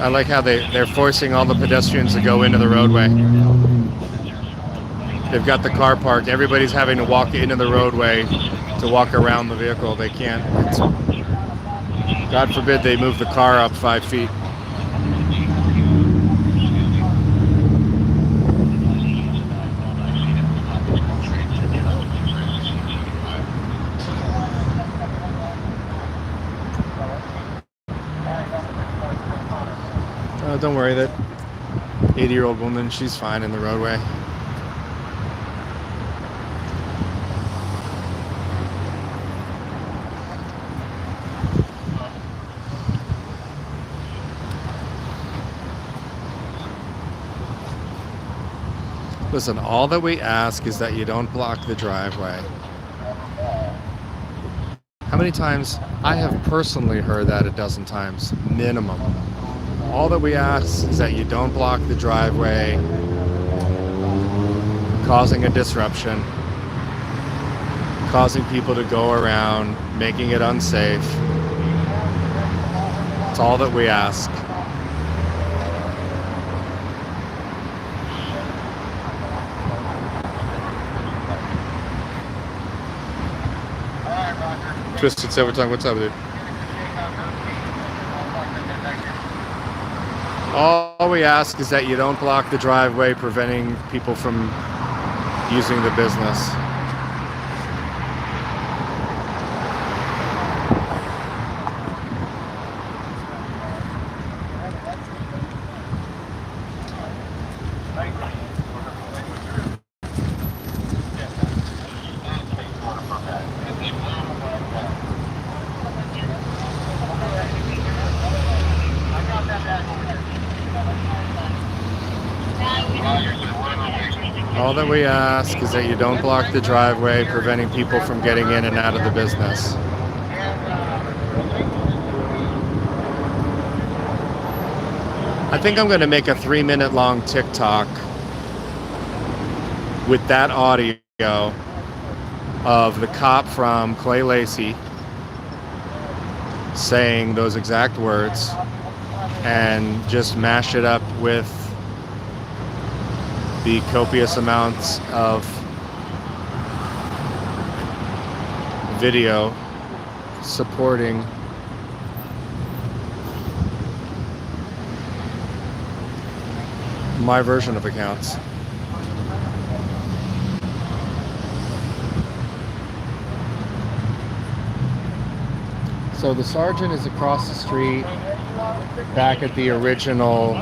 I like how they're forcing all the pedestrians to go into the roadway. They've got the car parked. Everybody's having to walk into the roadway to walk around the vehicle. They can't. God forbid they move the car up 5 feet. Don't worry, that 80-year-old woman, she's fine in the roadway. Listen, all that we ask is that you don't block the driveway. How many times? I have personally heard that a dozen times, minimum. All that we ask is that you don't block the driveway, causing a disruption, causing people to go around, making it unsafe. That's all that we ask. Twisted Silver Tongue, what's up, dude? All we ask is that you don't block the driveway, preventing people from using the business. All that we ask is that you don't block the driveway, preventing people from getting in and out of the business. I think I'm going to make a 3-minute long TikTok with that audio of the cop from Clay Lacey saying those exact words, and just mash it up with the copious amounts of video supporting my version of accounts. So the sergeant is across the street, back at the original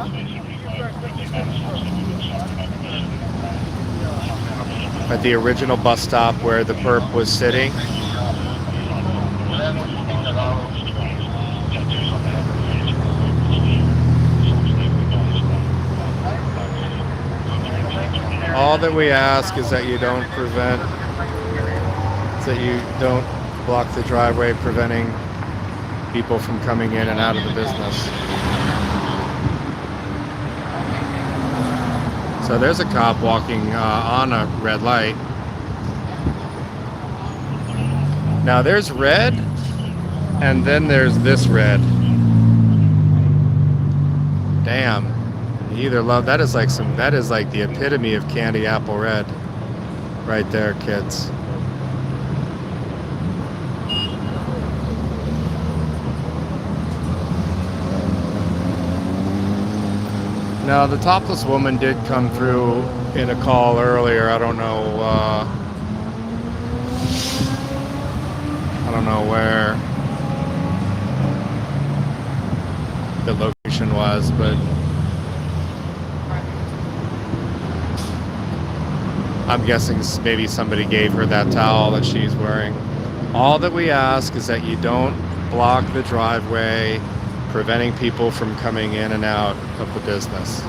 bus stop where the perp was sitting. All that we ask is that you don't block the driveway, preventing people from coming in and out of the business. So there's a cop walking on a red light. Now there's red, and then there's this red. Damn. You either love that is like the epitome of candy apple red right there, kids. Now the topless woman did come through in a call earlier. I don't know where the location was, but I'm guessing maybe somebody gave her that towel that she's wearing. All that we ask is that you don't block the driveway, preventing people from coming in and out of the business.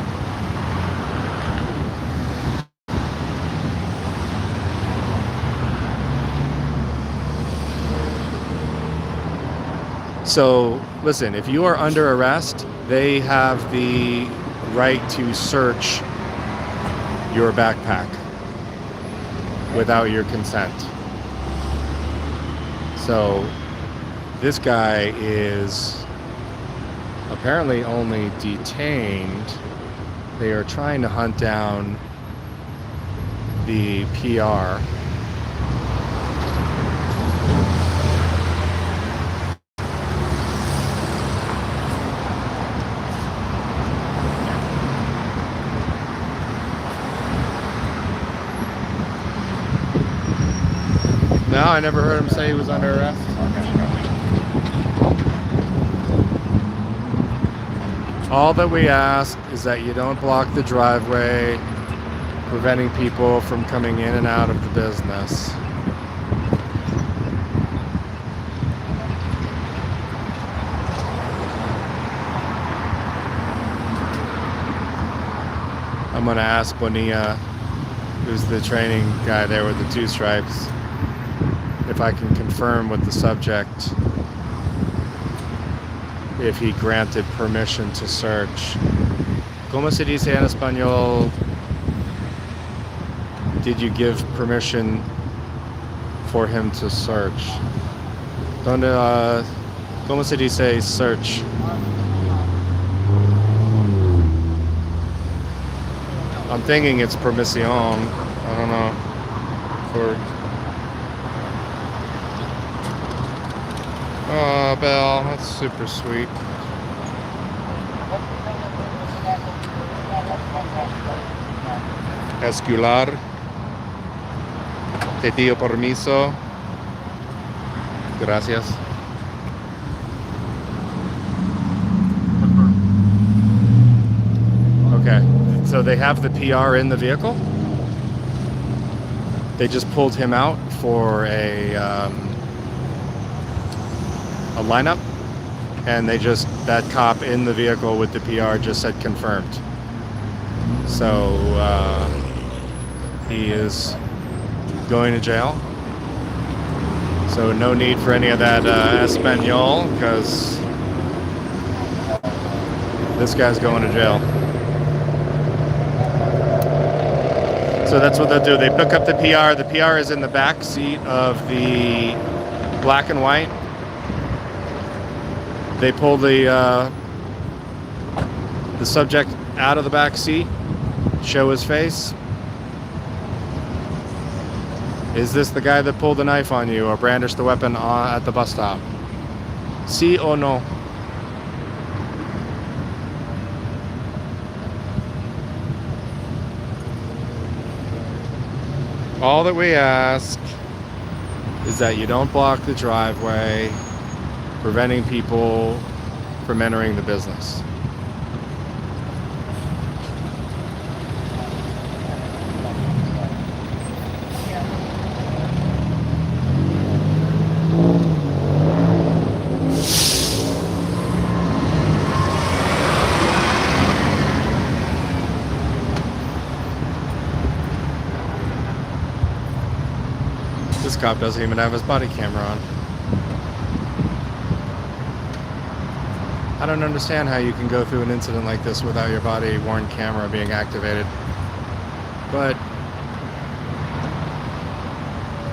So, listen, if you are under arrest, they have the right to search your backpack without your consent. So, this guy is apparently only detained. They are trying to hunt down the PR. No, I never heard him say he was under arrest. All that we ask is that you don't block the driveway, preventing people from coming in and out of the business. I'm gonna ask Bonilla, who's the training guy there with the 2 stripes, if I can confirm with the subject if he granted permission to search. ¿Cómo se dice en español? Did you give permission for him to search? ¿Cómo se dice search? I'm thinking it's permission. I don't know. Oh, Belle, that's super sweet. Escular. Te pido permiso. Gracias. Okay, so they have the PR in the vehicle. They just pulled him out for a lineup, and that cop in the vehicle with the PR just said confirmed. So he is going to jail. So no need for any of that Espanol, because this guy's going to jail. So that's what they'll do. They pick up the PR. The PR is in the back seat of the black and white. They pull the subject out of the back seat, show his face. Is this the guy that pulled the knife on you or brandished the weapon at the bus stop? Sí o no? All that we ask is that you don't block the driveway, preventing people from entering the business. This cop doesn't even have his body camera on. I don't understand how you can go through an incident like this without your body-worn camera being activated. But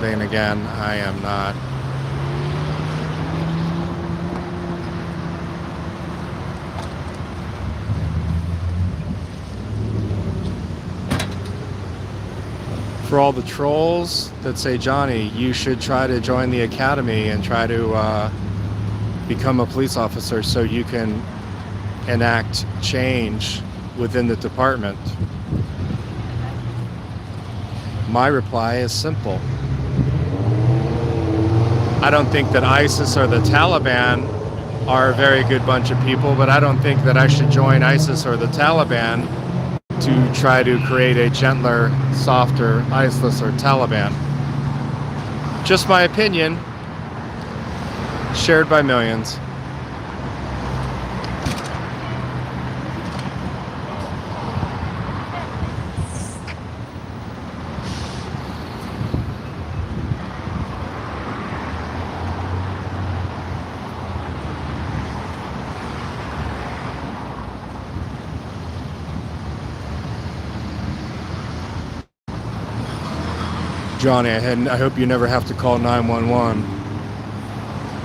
then again, I am not. For all the trolls that say, Johnny, you should try to join the academy and try to become a police officer so you can enact change within the department. My reply is simple. I don't think that ISIS or the Taliban are a very good bunch of people, but I don't think that I should join ISIS or the Taliban to try to create a gentler, softer ISIS or Taliban. Just my opinion, shared by millions. Johnny, I hope you never have to call 911.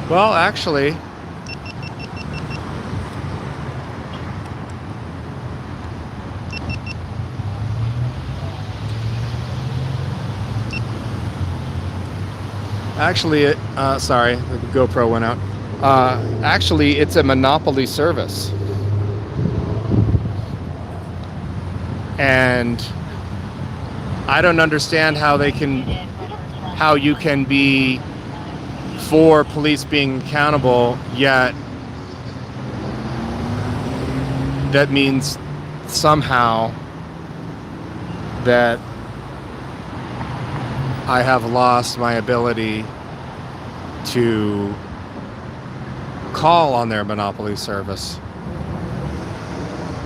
Well, actually, sorry, the GoPro went out. Actually, it's a monopoly service. And I don't understand how you can be for police being accountable, yet that means somehow that I have lost my ability to call on their monopoly service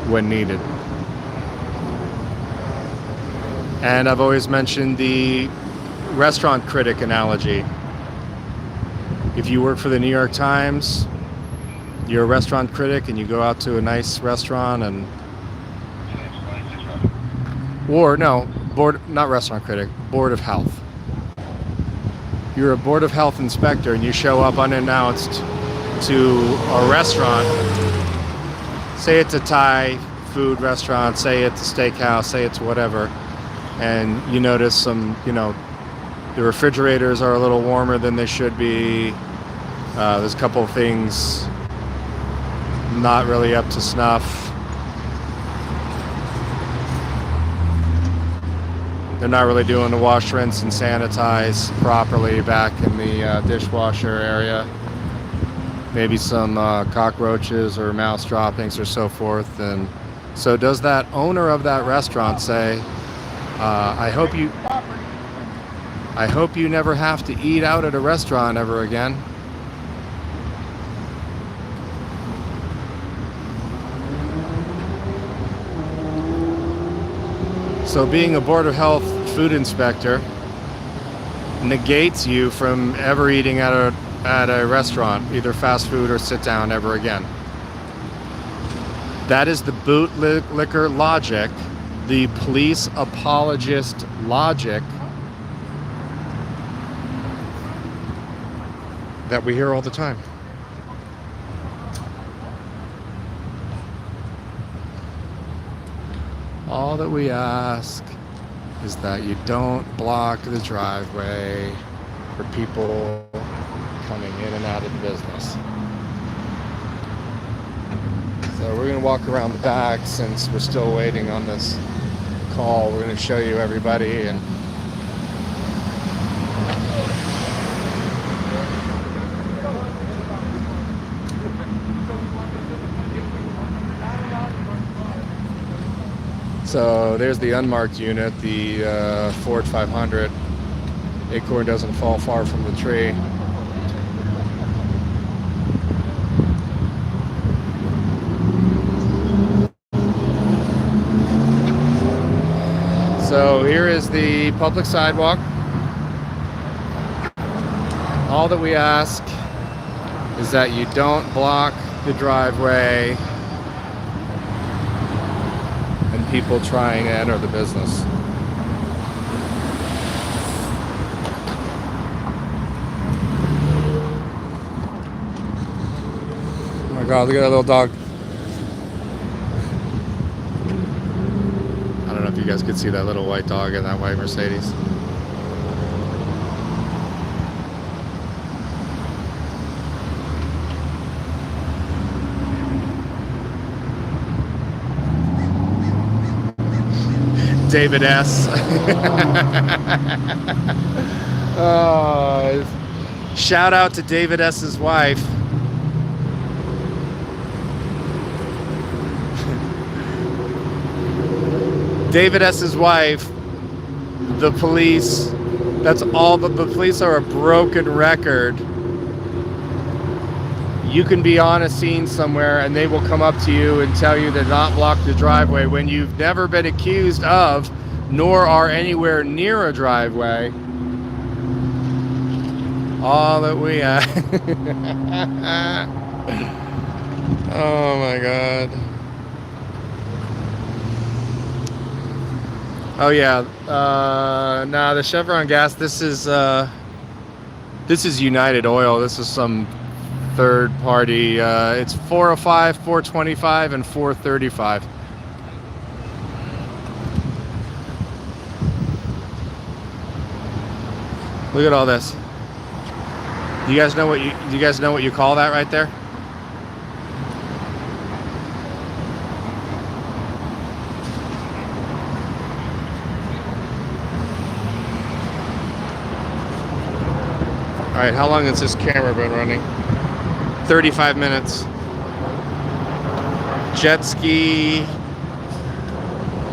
when needed. And I've always mentioned the restaurant critic analogy. If you work for the New York Times, you're a restaurant critic and you go out to a nice restaurant and... not restaurant critic, Board of Health. You're a Board of Health inspector and you show up unannounced to a restaurant. Say it's a Thai food restaurant, say it's a steakhouse, say it's whatever. And you notice some, the refrigerators are a little warmer than they should be. There's a couple of things not really up to snuff. They're not really doing the wash, rinse, and sanitize properly back in the dishwasher area. Maybe some cockroaches or mouse droppings or so forth. And so does that owner of that restaurant say, I hope you never have to eat out at a restaurant ever again. So being a Board of Health food inspector negates you from ever eating at a restaurant, either fast food or sit down ever again. That is the bootlicker logic, the police apologist logic that we hear all the time. All that we ask is that you don't block the driveway for people coming in and out of the business. So we're going to walk around the back since we're still waiting on this call. We're going to show you everybody and So there's the unmarked unit, the Ford 500. Acorn doesn't fall far from the tree. So here is the public sidewalk. All that we ask is that you don't block the driveway and people trying to enter the business. Oh my God, look at that little dog. I don't know if you guys could see that little white dog in that white Mercedes. David S. Oh, shout out to David S.'s wife. David S.'s wife, the police, that's all, but the police are a broken record. You can be on a scene somewhere and they will come up to you and tell you to not block the driveway when you've never been accused of, nor are anywhere near a driveway. All that we have. Oh my God. Oh yeah, nah, the Chevron gas, this is United Oil. This is some third party. It's 405, 425, and 435. Look at all this. Do you guys know what you call that right there? All right, how long has this camera been running? 35 minutes. Jet ski,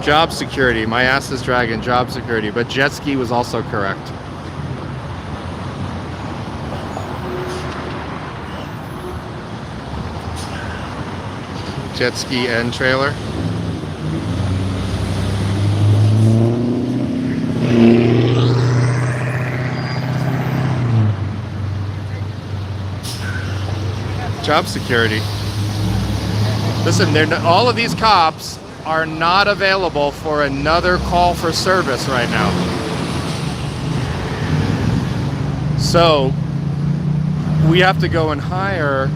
job security. My ass is dragging job security, but jet ski was also correct. Jet ski and trailer. Job security. Listen, all of these cops are not available for another call for service right now. So we have to go and hire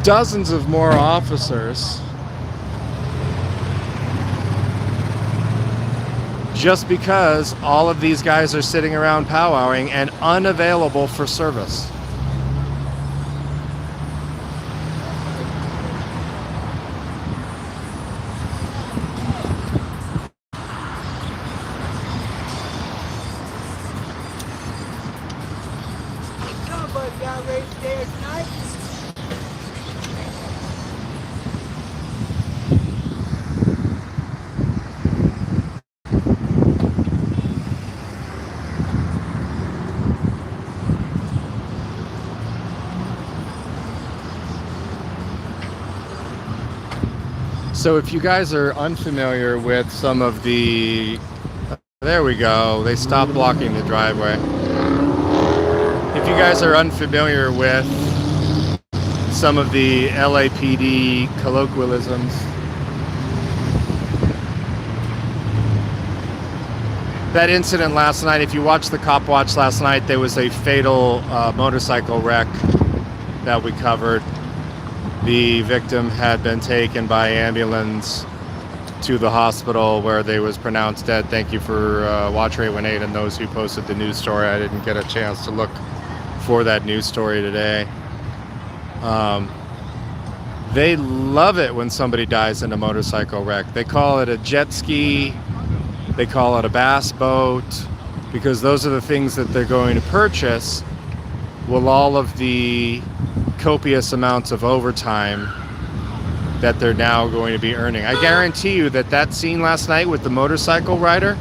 dozens of more officers just because all of these guys are sitting around powwowing and unavailable for service. Somebody got ready to stay at night. So if you guys are unfamiliar with some of the, there we go, they stopped blocking the driveway. If you guys are unfamiliar with some of the LAPD colloquialisms, that incident last night, if you watched the Cop Watch last night, there was a fatal motorcycle wreck that we covered. The victim had been taken by ambulance to the hospital where they was pronounced dead. Thank you for Watch 818 and those who posted the news story. I didn't get a chance to look for that news story today. They love it when somebody dies in a motorcycle wreck. They call it a jet ski. They call it a bass boat, because those are the things that they're going to purchase. Will all of the copious amounts of overtime that they're now going to be earning. I guarantee you that that scene last night with the motorcycle rider,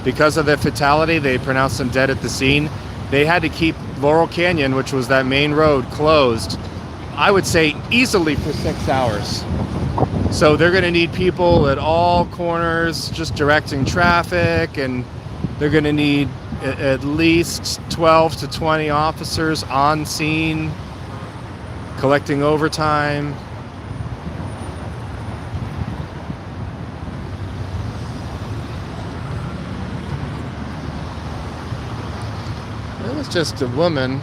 because of the fatality, they pronounced him dead at the scene. They had to keep Laurel Canyon, which was that main road, closed, I would say easily for 6 hours. So they're going to need people at all corners just directing traffic, and they're going to need at least 12 to 20 officers on scene collecting overtime. It was just a woman.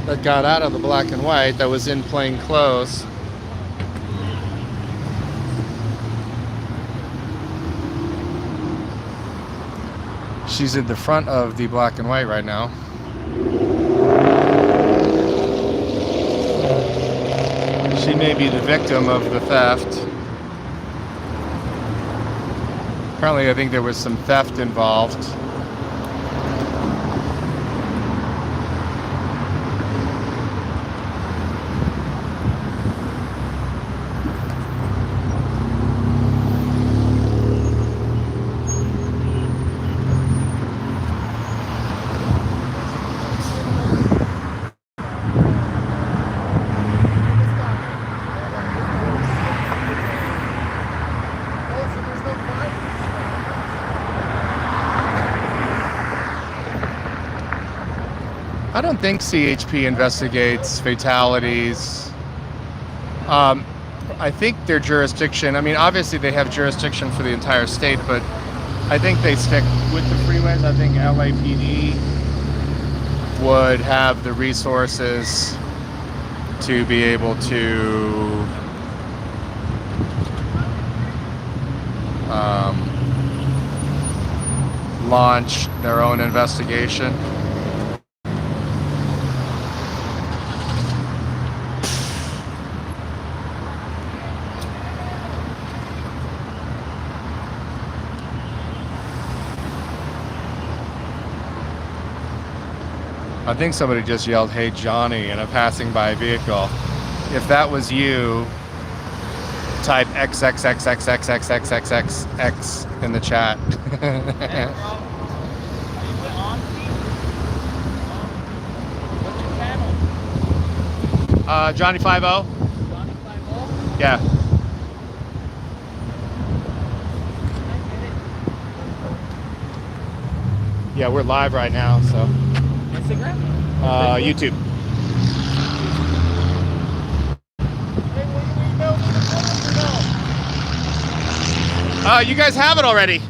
That got out of the black and white, that was in plain clothes. She's in the front of the black and white right now. She may be the victim of the theft. Apparently, I think there was some theft involved. I don't think CHP investigates fatalities. I think their jurisdiction, I mean, obviously they have jurisdiction for the entire state, but I think they stick with the freeways. I think LAPD would have the resources to be able to launch their own investigation. I think somebody just yelled, "Hey Johnny," in a passing by vehicle. If that was you, type XXXXXXXXX in the chat. Johnny 50. Yeah. Yeah, we're live right now, so. Instagram? YouTube. You guys have it already.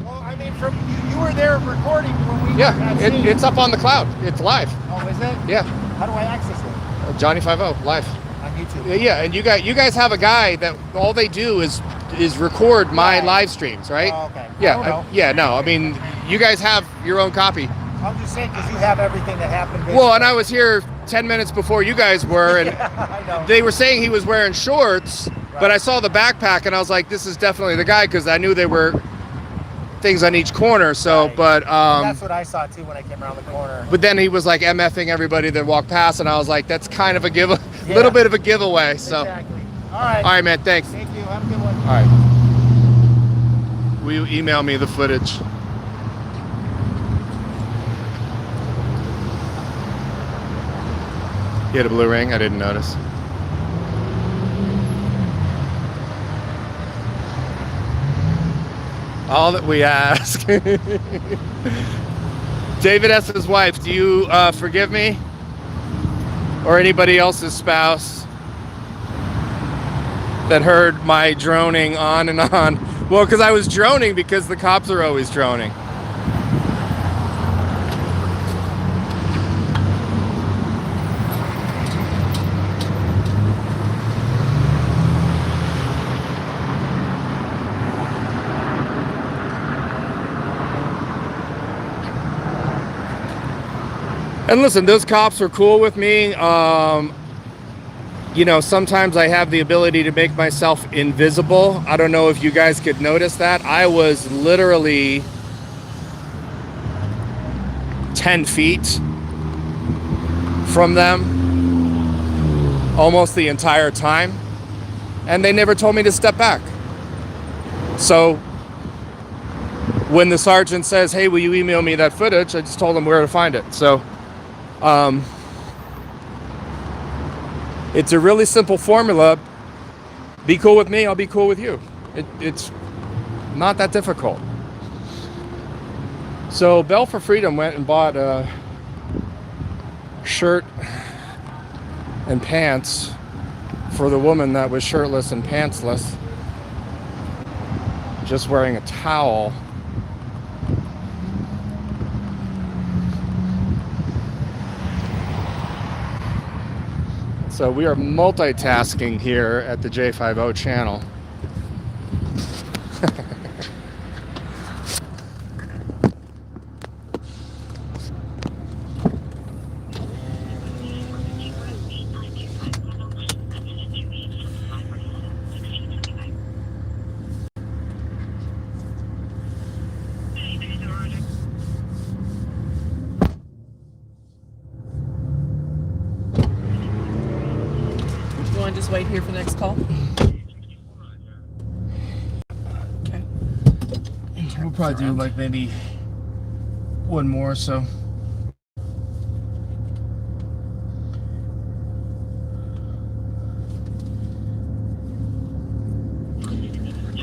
Well, I mean, from you were there recording when we. Yeah, it's up on the cloud. It's live. Oh, is it? Yeah. How do I access it? Johnny 50 live. On YouTube. Yeah, and you guys have a guy that all they do is record my live streams, right? Oh, okay. Yeah. I don't know. Yeah. No, I mean, you guys have your own copy. I'm just saying because you have everything that happened. Well, and I was here 10 minutes before you guys were, and I know. they were saying he was wearing shorts, but I saw the backpack, and I was like, this is definitely the guy, because I knew there were things on each corner. So, Right. but That's what I saw too when I came around the corner. but then he was like MFing everybody that walked past, and I was like, that's kind of a Yeah. little bit of a giveaway. So, Exactly. All right. all right, man, thanks. Thank you. Have a good one. All right. Will you email me the footage? You had a blue ring? I didn't notice. All that we ask. David asked his wife, do you forgive me? Or anybody else's spouse that heard my droning on and on? Well, because I was droning because the cops are always droning. And listen, those cops were cool with me. You know, sometimes I have the ability to make myself invisible. I don't know if you guys could notice that. I was literally 10 feet from them almost the entire time, and they never told me to step back. So when the sergeant says, hey, will you email me that footage, I just told him where to find it. So it's a really simple formula. Be cool with me, I'll be cool with you. It's not that difficult. So Bell for Freedom went and bought a shirt and pants for the woman that was shirtless and pantsless, just wearing a towel. So we are multitasking here at the J50 channel. Just wait here for the next call. Okay. We'll probably do like maybe one more, so.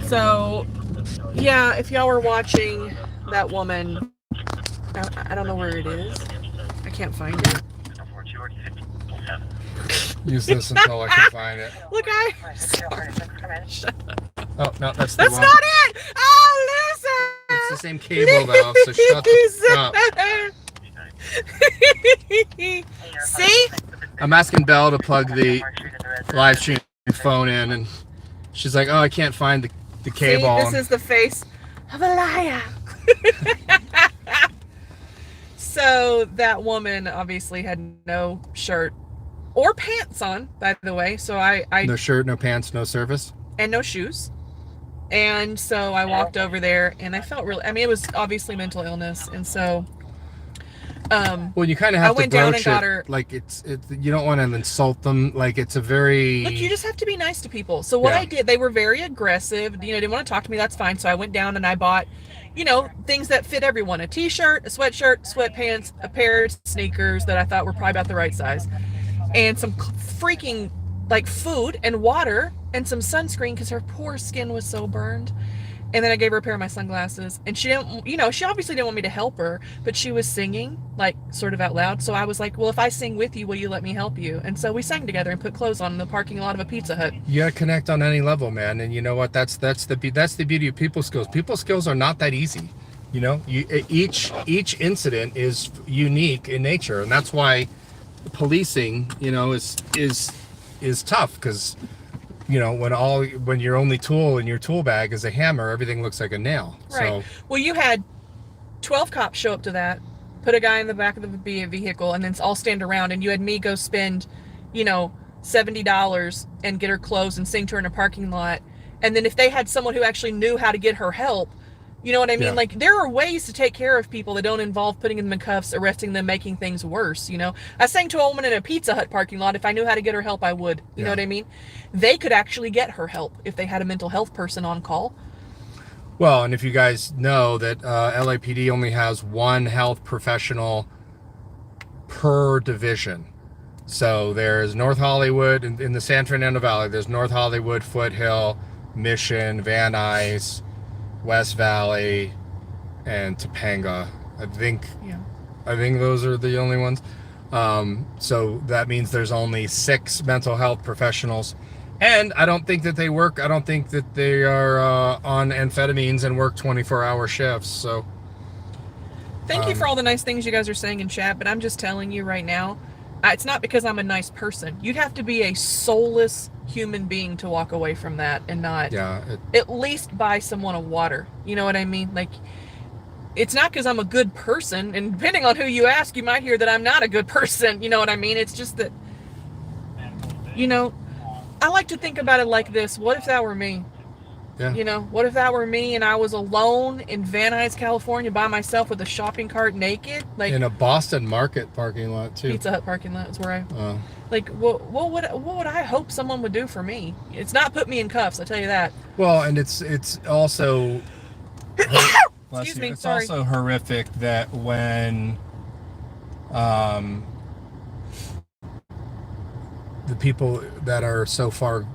So, yeah, if y'all were watching that woman, I don't know where it is. I can't find it. Use this until I can find it. Look, sorry. Shut up. Oh, no, that's not it! Oh, listen! It's the same cable, though, so shut up. See? I'm asking Belle to plug the live stream phone in, and she's like, oh, I can't find the cable. See, this is the face of a liar. So that woman obviously had no shirt or pants on, by the way. So I no shirt, no pants, no service, and no shoes. And so I walked over there, and I felt really. I mean, it was obviously mental illness, and so. Well, you kind of have I went to down broach and got it. her. Like it's you don't want to insult them. Like it's a very. Look, you just have to be nice to people. So what I did, they were very aggressive. You know, didn't want to talk to me. That's fine. So I went down and I bought, you know, things that fit everyone: a t-shirt, a sweatshirt, sweatpants, a pair of sneakers that I thought were probably about the right size, and some freaking like food and water and some sunscreen because her poor skin was so burned. And then I gave her a pair of my sunglasses, and she didn't, you know, she obviously didn't want me to help her, but she was singing like sort of out loud. So I was like, well, if I sing with you, will you let me help you? And so we sang together and put clothes on in the parking lot of a Pizza Hut. You gotta connect on any level, man. And you know what? That's the beauty of people skills. People skills are not that easy. You know, each incident is unique in nature, and that's why policing, you know, is tough because. You know, when your only tool in your tool bag is a hammer, everything looks like a nail. Right. So, well, you had 12 cops show up to that, put a guy in the back of the vehicle, and then all stand around, and you had me go spend, you know, $70 and get her clothes and sing to her in a parking lot. And then if they had someone who actually knew how to get her help, you know what I mean? Yeah. Like, there are ways to take care of people that don't involve putting them in cuffs, arresting them, making things worse, you know? I sang to a woman in a Pizza Hut parking lot. If I knew how to get her help, I would. You know what I mean? They could actually get her help if they had a mental health person on call. Well, and if you guys know that LAPD only has one health professional per division. So there's North Hollywood, in the San Fernando Valley, there's North Hollywood, Foothill, Mission, Van Nuys, West Valley, and Topanga. I think those are the only ones. So that means there's only 6 mental health professionals, and I don't think that they are on amphetamines and work 24-hour shifts. So thank you for all the nice things you guys are saying in chat, but I'm just telling you right now, it's not because I'm a nice person. You'd have to be a soulless human being to walk away from that and not at least buy someone a water. You know what I mean? Like, it's not because I'm a good person, and depending on who you ask, you might hear that I'm not a good person. You know what I mean? It's just that, you know, I like to think about it like this. What if that were me? Yeah. You know, what if that were me and I was alone in Van Nuys, California by myself with a shopping cart naked? Like, in a Boston Market parking lot too. Pizza Hut parking lot is where I... Oh. Like, what would I hope someone would do for me? It's not put me in cuffs, I tell you that. Well, and it's also... Excuse me, it's sorry. also horrific that when the people that are so far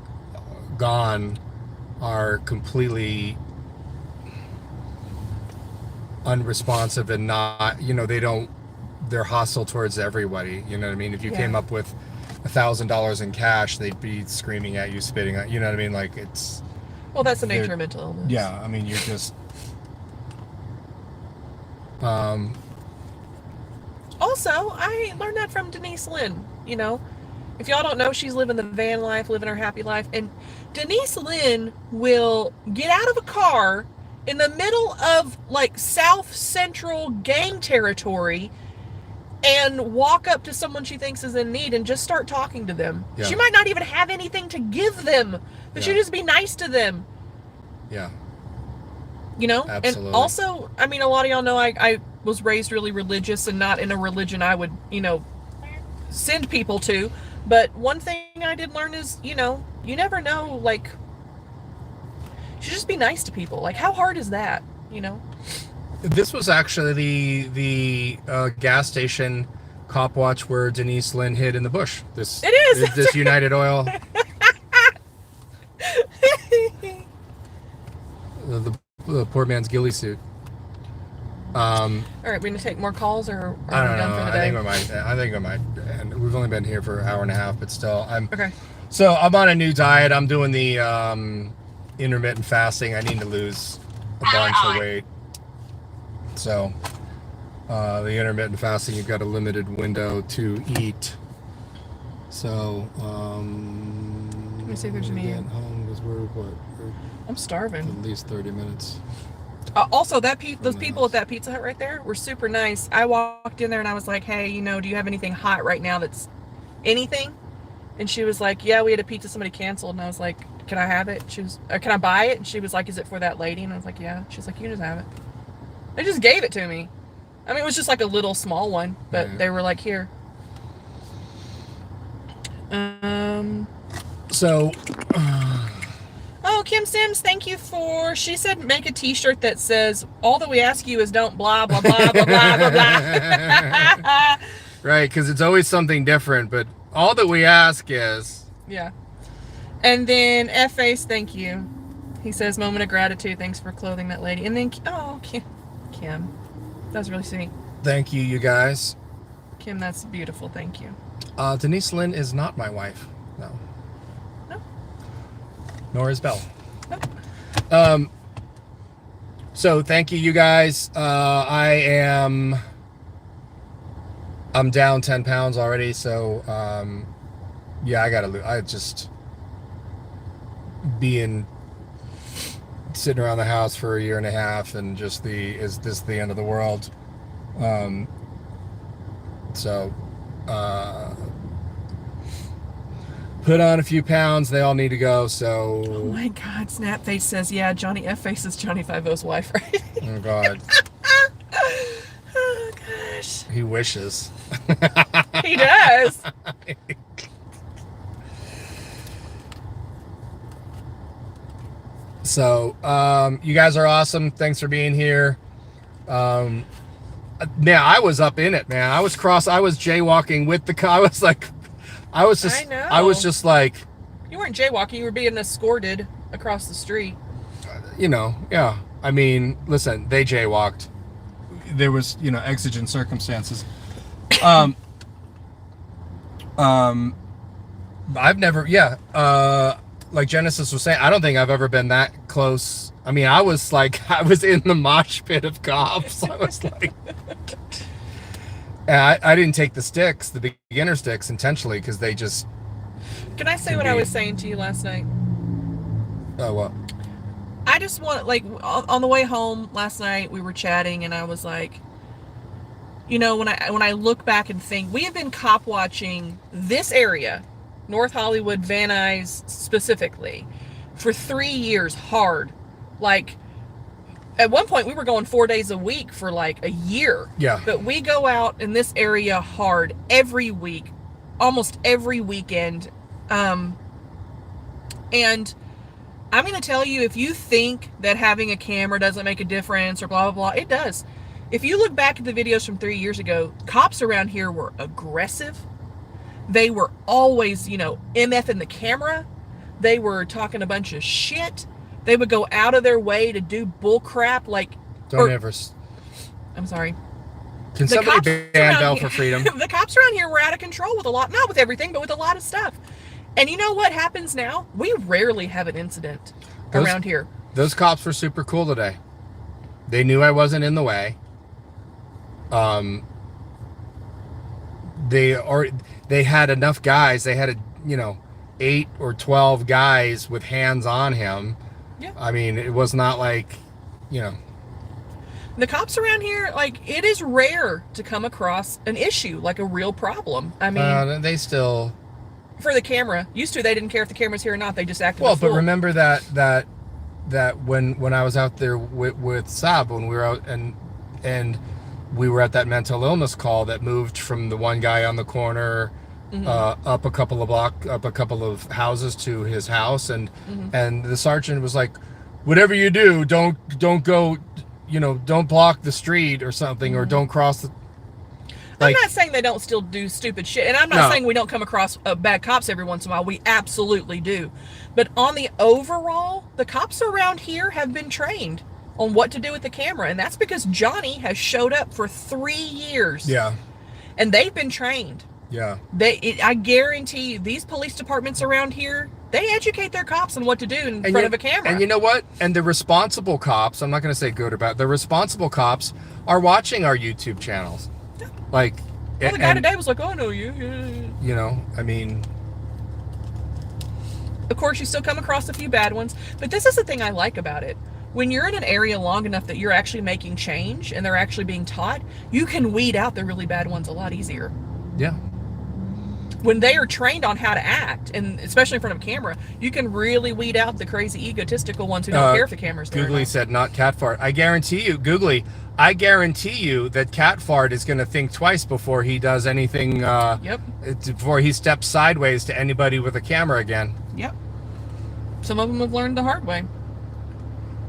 gone are completely unresponsive and not, you know, they're hostile towards everybody. You know what I mean? If you came up with $1,000 in cash, they'd be screaming at you, spitting at you. Know what I mean? Like, it's... Well, that's the nature of mental illness. Yeah, I mean, you're just... Also, I learned that from Denise Lynn. You know, if y'all don't know, she's living the van life, living her happy life. And Denise Lynn will get out of a car in the middle of, like, South Central gang territory and walk up to someone she thinks is in need and just start talking to them. Yeah. She might not even have anything to give them, but she'll just be nice to them. Yeah. You know? Absolutely. And also, I mean, a lot of y'all know I was raised really religious and not in a religion I would, you know, send people to. But one thing I did learn is, you know, you never know, like, you should just be nice to people. Like, how hard is that, you know? This was actually the gas station cop watch where Denise Lynn hid in the bush. It is! This United Oil. The poor man's ghillie suit. All right, we're gonna take more calls, or I are don't we done know. for the I day? think I might. And we've only been here for an hour and a half, but still, Okay. So I'm on a new diet. I'm doing the intermittent fasting. I need to lose a bunch of weight. So the intermittent fasting, you've got a limited window to eat. So Let me see if there's any. get home because we're I'm starving. at least 30 minutes. Also, those people at that Pizza Hut right there were super nice. I walked in there and I was like, hey, you know, do you have anything hot right now that's anything? And she was like, yeah, we had a pizza somebody canceled. And I was like, can I have it? She was, can I buy it? And she was like, is it for that lady? And I was like, yeah. She's like, you can just have it. They just gave it to me. I mean, it was just like a little small one, but they were like, here. So... Oh, Kim Sims, thank you for... She said make a t-shirt that says, all that we ask you is don't blah, blah, blah, blah, blah, blah, blah. Right, because it's always something different, but all that we ask is... Yeah. And then F-Face, thank you. He says, moment of gratitude, thanks for clothing that lady. And then, oh, Kim. That was really sweet. Thank you, you guys. Kim, that's beautiful, thank you. Denise Lynn is not my wife. No. No? Nor is Belle. Nope. So thank you, you guys. I'm down 10 pounds already, so yeah, I gotta lose. I just sitting around the house for a year and a half and just is this the end of the world? So put on a few pounds. They all need to go. So Oh my God, Snapface says, yeah, Johnny F-Face is Johnny 5-0's wife, right? oh God, Oh gosh. he wishes. He does. So you guys are awesome. Thanks for being here. Man, I was up in it, man. I was jaywalking with the car. I was just like, You weren't jaywalking, you were being escorted across the street. you know, yeah. I mean, listen, they jaywalked. There was, you know, exigent circumstances. I've never, like Genesis was saying, I don't think I've ever been that close. I mean, I was in the mosh pit of cops. I was like, I didn't take the sticks, the beginner sticks, intentionally because they just. Can I say what I was saying to you last night? Oh, what? I just want, like, on the way home last night, we were chatting, and I was like, you know, when I look back and think, we have been cop watching this area, North Hollywood, Van Nuys specifically, for 3 years hard. Like, at one point we were going 4 days a week for like a year. Yeah. But we go out in this area hard every week, almost every weekend. And I'm going to tell you, if you think that having a camera doesn't make a difference or blah, blah, blah, it does. If you look back at the videos from 3 years ago, cops around here were aggressive. They were always, you know, MFing the camera. They were talking a bunch of shit. They would go out of their way to do bull crap like... Don't ever... I'm sorry. Can somebody ban Bell for freedom? The cops around here were out of control with a lot, not with everything, but with a lot of stuff. And you know what happens now? We rarely have an incident around here. Those cops were super cool today. They knew I wasn't in the way. They had enough guys. They had 8 or 12 guys with hands on him. Yeah. I mean, it was not like, The cops around here, like, it is rare to come across an issue, like a real problem. I mean, they still... For the camera. Used to, they didn't care if the camera's here or not. They just acted Well, a fool. but remember that when I was out there with Sab, when we were out and we were at that mental illness call that moved from the one guy on the corner up a couple of houses to his house, and the sergeant was like, whatever you do, don't go, don't block the street or something, or don't cross the... I'm not saying they don't still do stupid shit, and I'm not saying we don't come across bad cops every once in a while. We absolutely do. But on the overall, the cops around here have been trained on what to do with the camera, and that's because Johnny has showed up for 3 years. Yeah. And they've been trained. Yeah. I guarantee you, these police departments around here, they educate their cops on what to do in front of a camera. And you know what? And the responsible cops, I'm not going to say good or bad, the responsible cops are watching our YouTube channels. Like, well, the guy today was like, oh, no, you. I mean... Of course, you still come across a few bad ones, but this is the thing I like about it. When you're in an area long enough that you're actually making change and they're actually being taught, you can weed out the really bad ones a lot easier. Yeah. When they are trained on how to act, and especially in front of a camera, you can really weed out the crazy egotistical ones who don't care if the camera's there. Googly said not cat fart. I guarantee you, Googly, that cat fart is going to think twice before he does anything. Before he steps sideways to anybody with a camera again. Yep. Some of them have learned the hard way.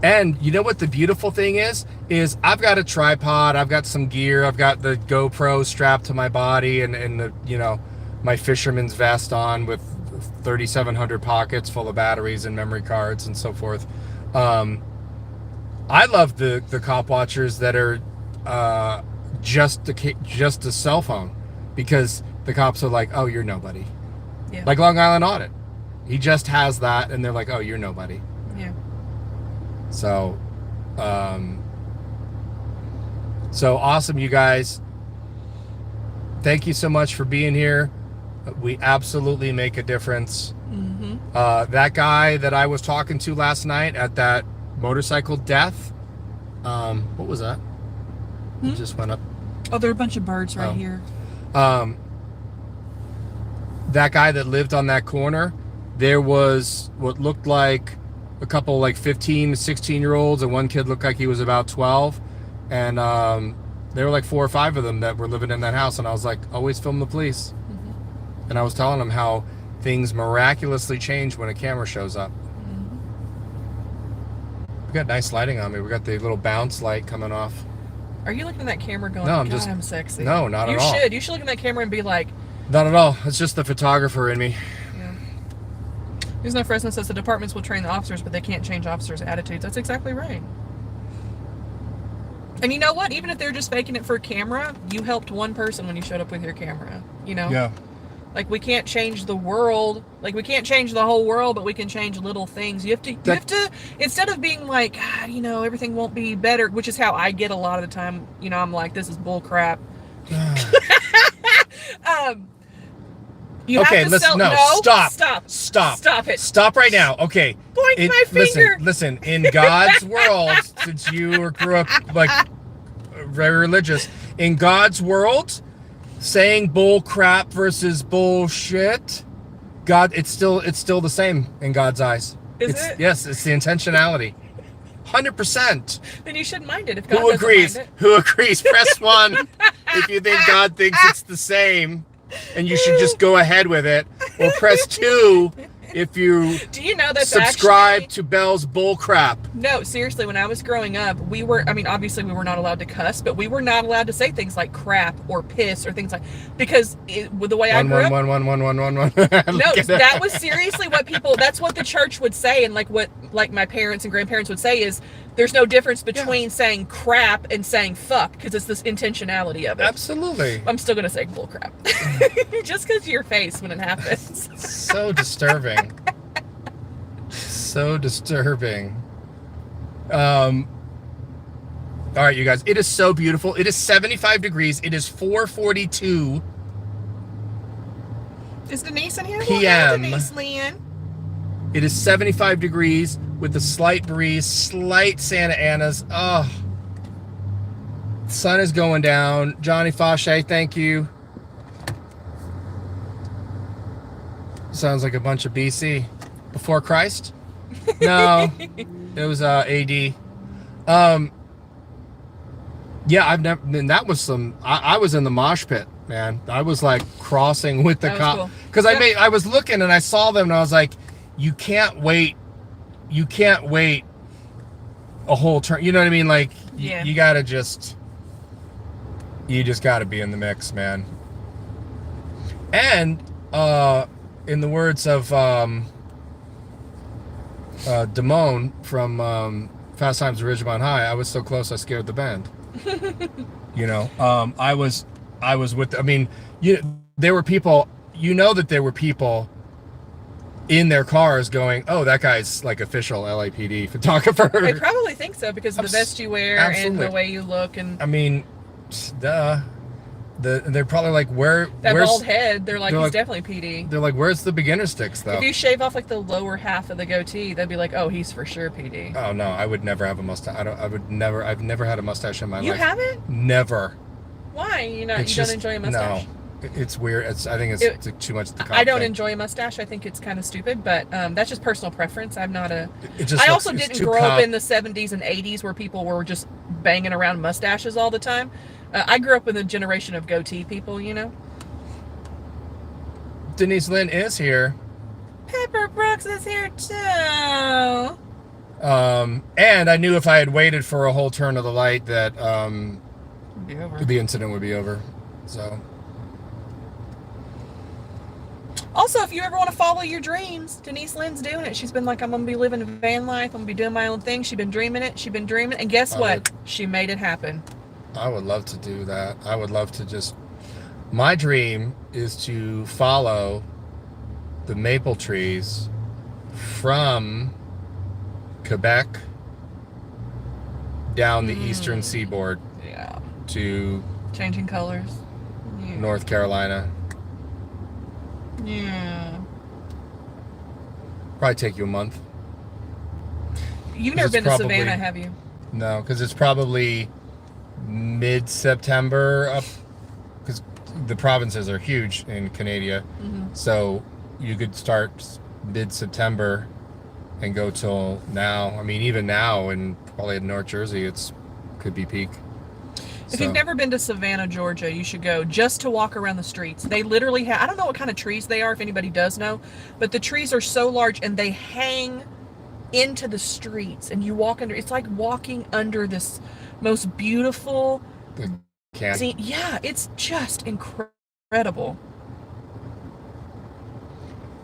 And you know what the beautiful thing is I've got a tripod, I've got some gear, I've got the GoPro strapped to my body, and the my fisherman's vest on with 3,700 pockets full of batteries and memory cards and so forth. I love the cop watchers that are just a cell phone, because the cops are like, oh, you're nobody. Yeah. Like Long Island Audit. He just has that, and they're like, oh, you're nobody. Yeah. So, so awesome, you guys. Thank you so much for being here. We absolutely make a difference. That guy that I was talking to last night at that motorcycle death, what was that? It just went up. Oh, there are a bunch of birds right here. That guy that lived on that corner, there was what looked like a couple like 15 to 16-year-olds, and one kid looked like he was about 12, and there were like 4 or 5 of them that were living in that house, and I was like, always film the police. And I was telling them how things miraculously change when a camera shows up. We got nice lighting on me. We got the little bounce light coming off. Are you looking at that camera going, no, I'm sexy? No, not at all. You should look at that camera and be like... Not at all. It's just the photographer in me. Yeah. There's no Fresno says the departments will train the officers, but they can't change officers' attitudes. That's exactly right. And you know what? Even if they're just faking it for a camera, you helped one person when you showed up with your camera. Yeah. Like, we can't change the world. Like, we can't change the whole world, but we can change little things. You have to, instead of being like, everything won't be better, which is how I get a lot of the time. I'm like, this is bull crap. Stop it. Stop right now. Okay. Point my finger. Listen, in God's world, since you grew up like very religious, in God's world, saying bull crap versus bullshit, God, it's still the same in God's eyes. Yes, it's the intentionality. 100%. Then you shouldn't mind it if God Who doesn't agrees? mind it. Who agrees? Press 1 if you think God thinks it's the same and you should just go ahead with it. Or press 2 if you Do you know that's subscribe actually... to Bell's bullcrap. No, seriously, when I was growing up, obviously we were not allowed to cuss, but we were not allowed to say things like crap or piss or things like, because with the way I grew up. One. No, that was seriously what that's what the church would say, and what my parents and grandparents would say is, there's no difference between saying crap and saying fuck, because it's this intentionality of it. Absolutely. I'm still going to say bull crap. Just because of your face when it happens. So disturbing. So disturbing. All right, you guys. It is so beautiful. It is 75 degrees. It is 4:42. Is Denise in here? PM. Denise Lynn. It is 75 degrees with a slight breeze, slight Santa Ana's. Oh, the sun is going down. Johnny Fauché, thank you. Sounds like a bunch of BC. Before Christ? No, it was AD. Yeah, I've never. And that was some. I was in the mosh pit, man. I was like crossing with the cop because I was looking and I saw them and I was like, you can't wait a whole turn. You know what I mean? Like, you gotta just gotta be in the mix, man. And in the words of Damone from Fast Times at Ridgemont High, I was so close I scared the band. You know, I was with. I mean, there were people. You know that there were people in their cars going, "Oh, that guy's like official LAPD photographer." I probably think so because of the vest you wear and the way you look. And I mean, duh. They're probably like, where's bald head? They're like, he's definitely PD. They're like, where's the beginner sticks though? If you shave off like the lower half of the goatee, they'd be like, oh, he's for sure PD. Oh no, I would never have a mustache. I've never had a mustache in my life. You haven't? Never. Why? You don't enjoy a mustache? No. It's weird. I think it's too much. I don't enjoy a mustache. I think it's kind of stupid, but that's just personal preference. I'm not a. I also didn't grow up in the 70s and 80s where people were just banging around mustaches all the time. I grew up in the generation of goatee people, you know. Denise Lynn is here. Pepper Brooks is here too. And I knew if I had waited for a whole turn of the light that the incident would be over. So. Also, if you ever want to follow your dreams, Denise Lynn's doing it. She's been like, I'm going to be living a van life. I'm going to be doing my own thing. She's been dreaming it. She's been dreaming. And guess what? She made it happen. I would love to do that. I would love to just... My dream is to follow the maple trees from Quebec down the eastern seaboard to... Changing colors. North Carolina. Yeah. Probably take you a month. You've never been to Savannah, have you? No, because it's probably mid-September up, because the provinces are huge in Canada. So you could start mid-September and go till now. I mean, even now in probably in North Jersey, it's could be peak. If you've never been to Savannah, Georgia, you should go just to walk around the streets. They literally have, I don't know what kind of trees they are, if anybody does know, but the trees are so large and they hang into the streets and you walk under, it's like walking under this most beautiful scene. Yeah, it's just incredible.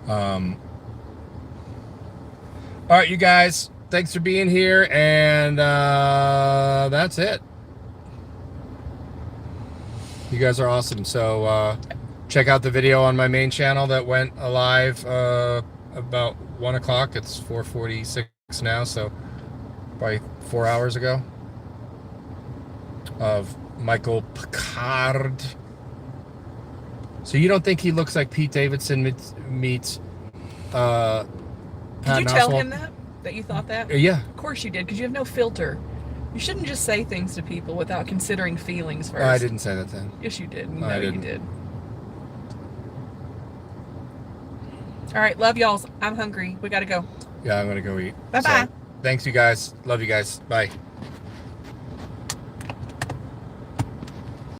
All right, you guys, thanks for being here, and that's it. You guys are awesome. So check out the video on my main channel that went live about 1 o'clock. It's 4:46 now, so probably 4 hours ago, of Michael Picard. So you don't think he looks like Pete Davidson meets Did you tell him that you thought that? Yeah. Of course you did, because you have no filter. You shouldn't just say things to people without considering feelings first. I didn't say that then. Yes, you did. No, I didn't. You did. All right, love y'all. I'm hungry. We got to go. Yeah, I'm gonna go eat. Bye-bye. So, thanks, you guys. Love you guys. Bye.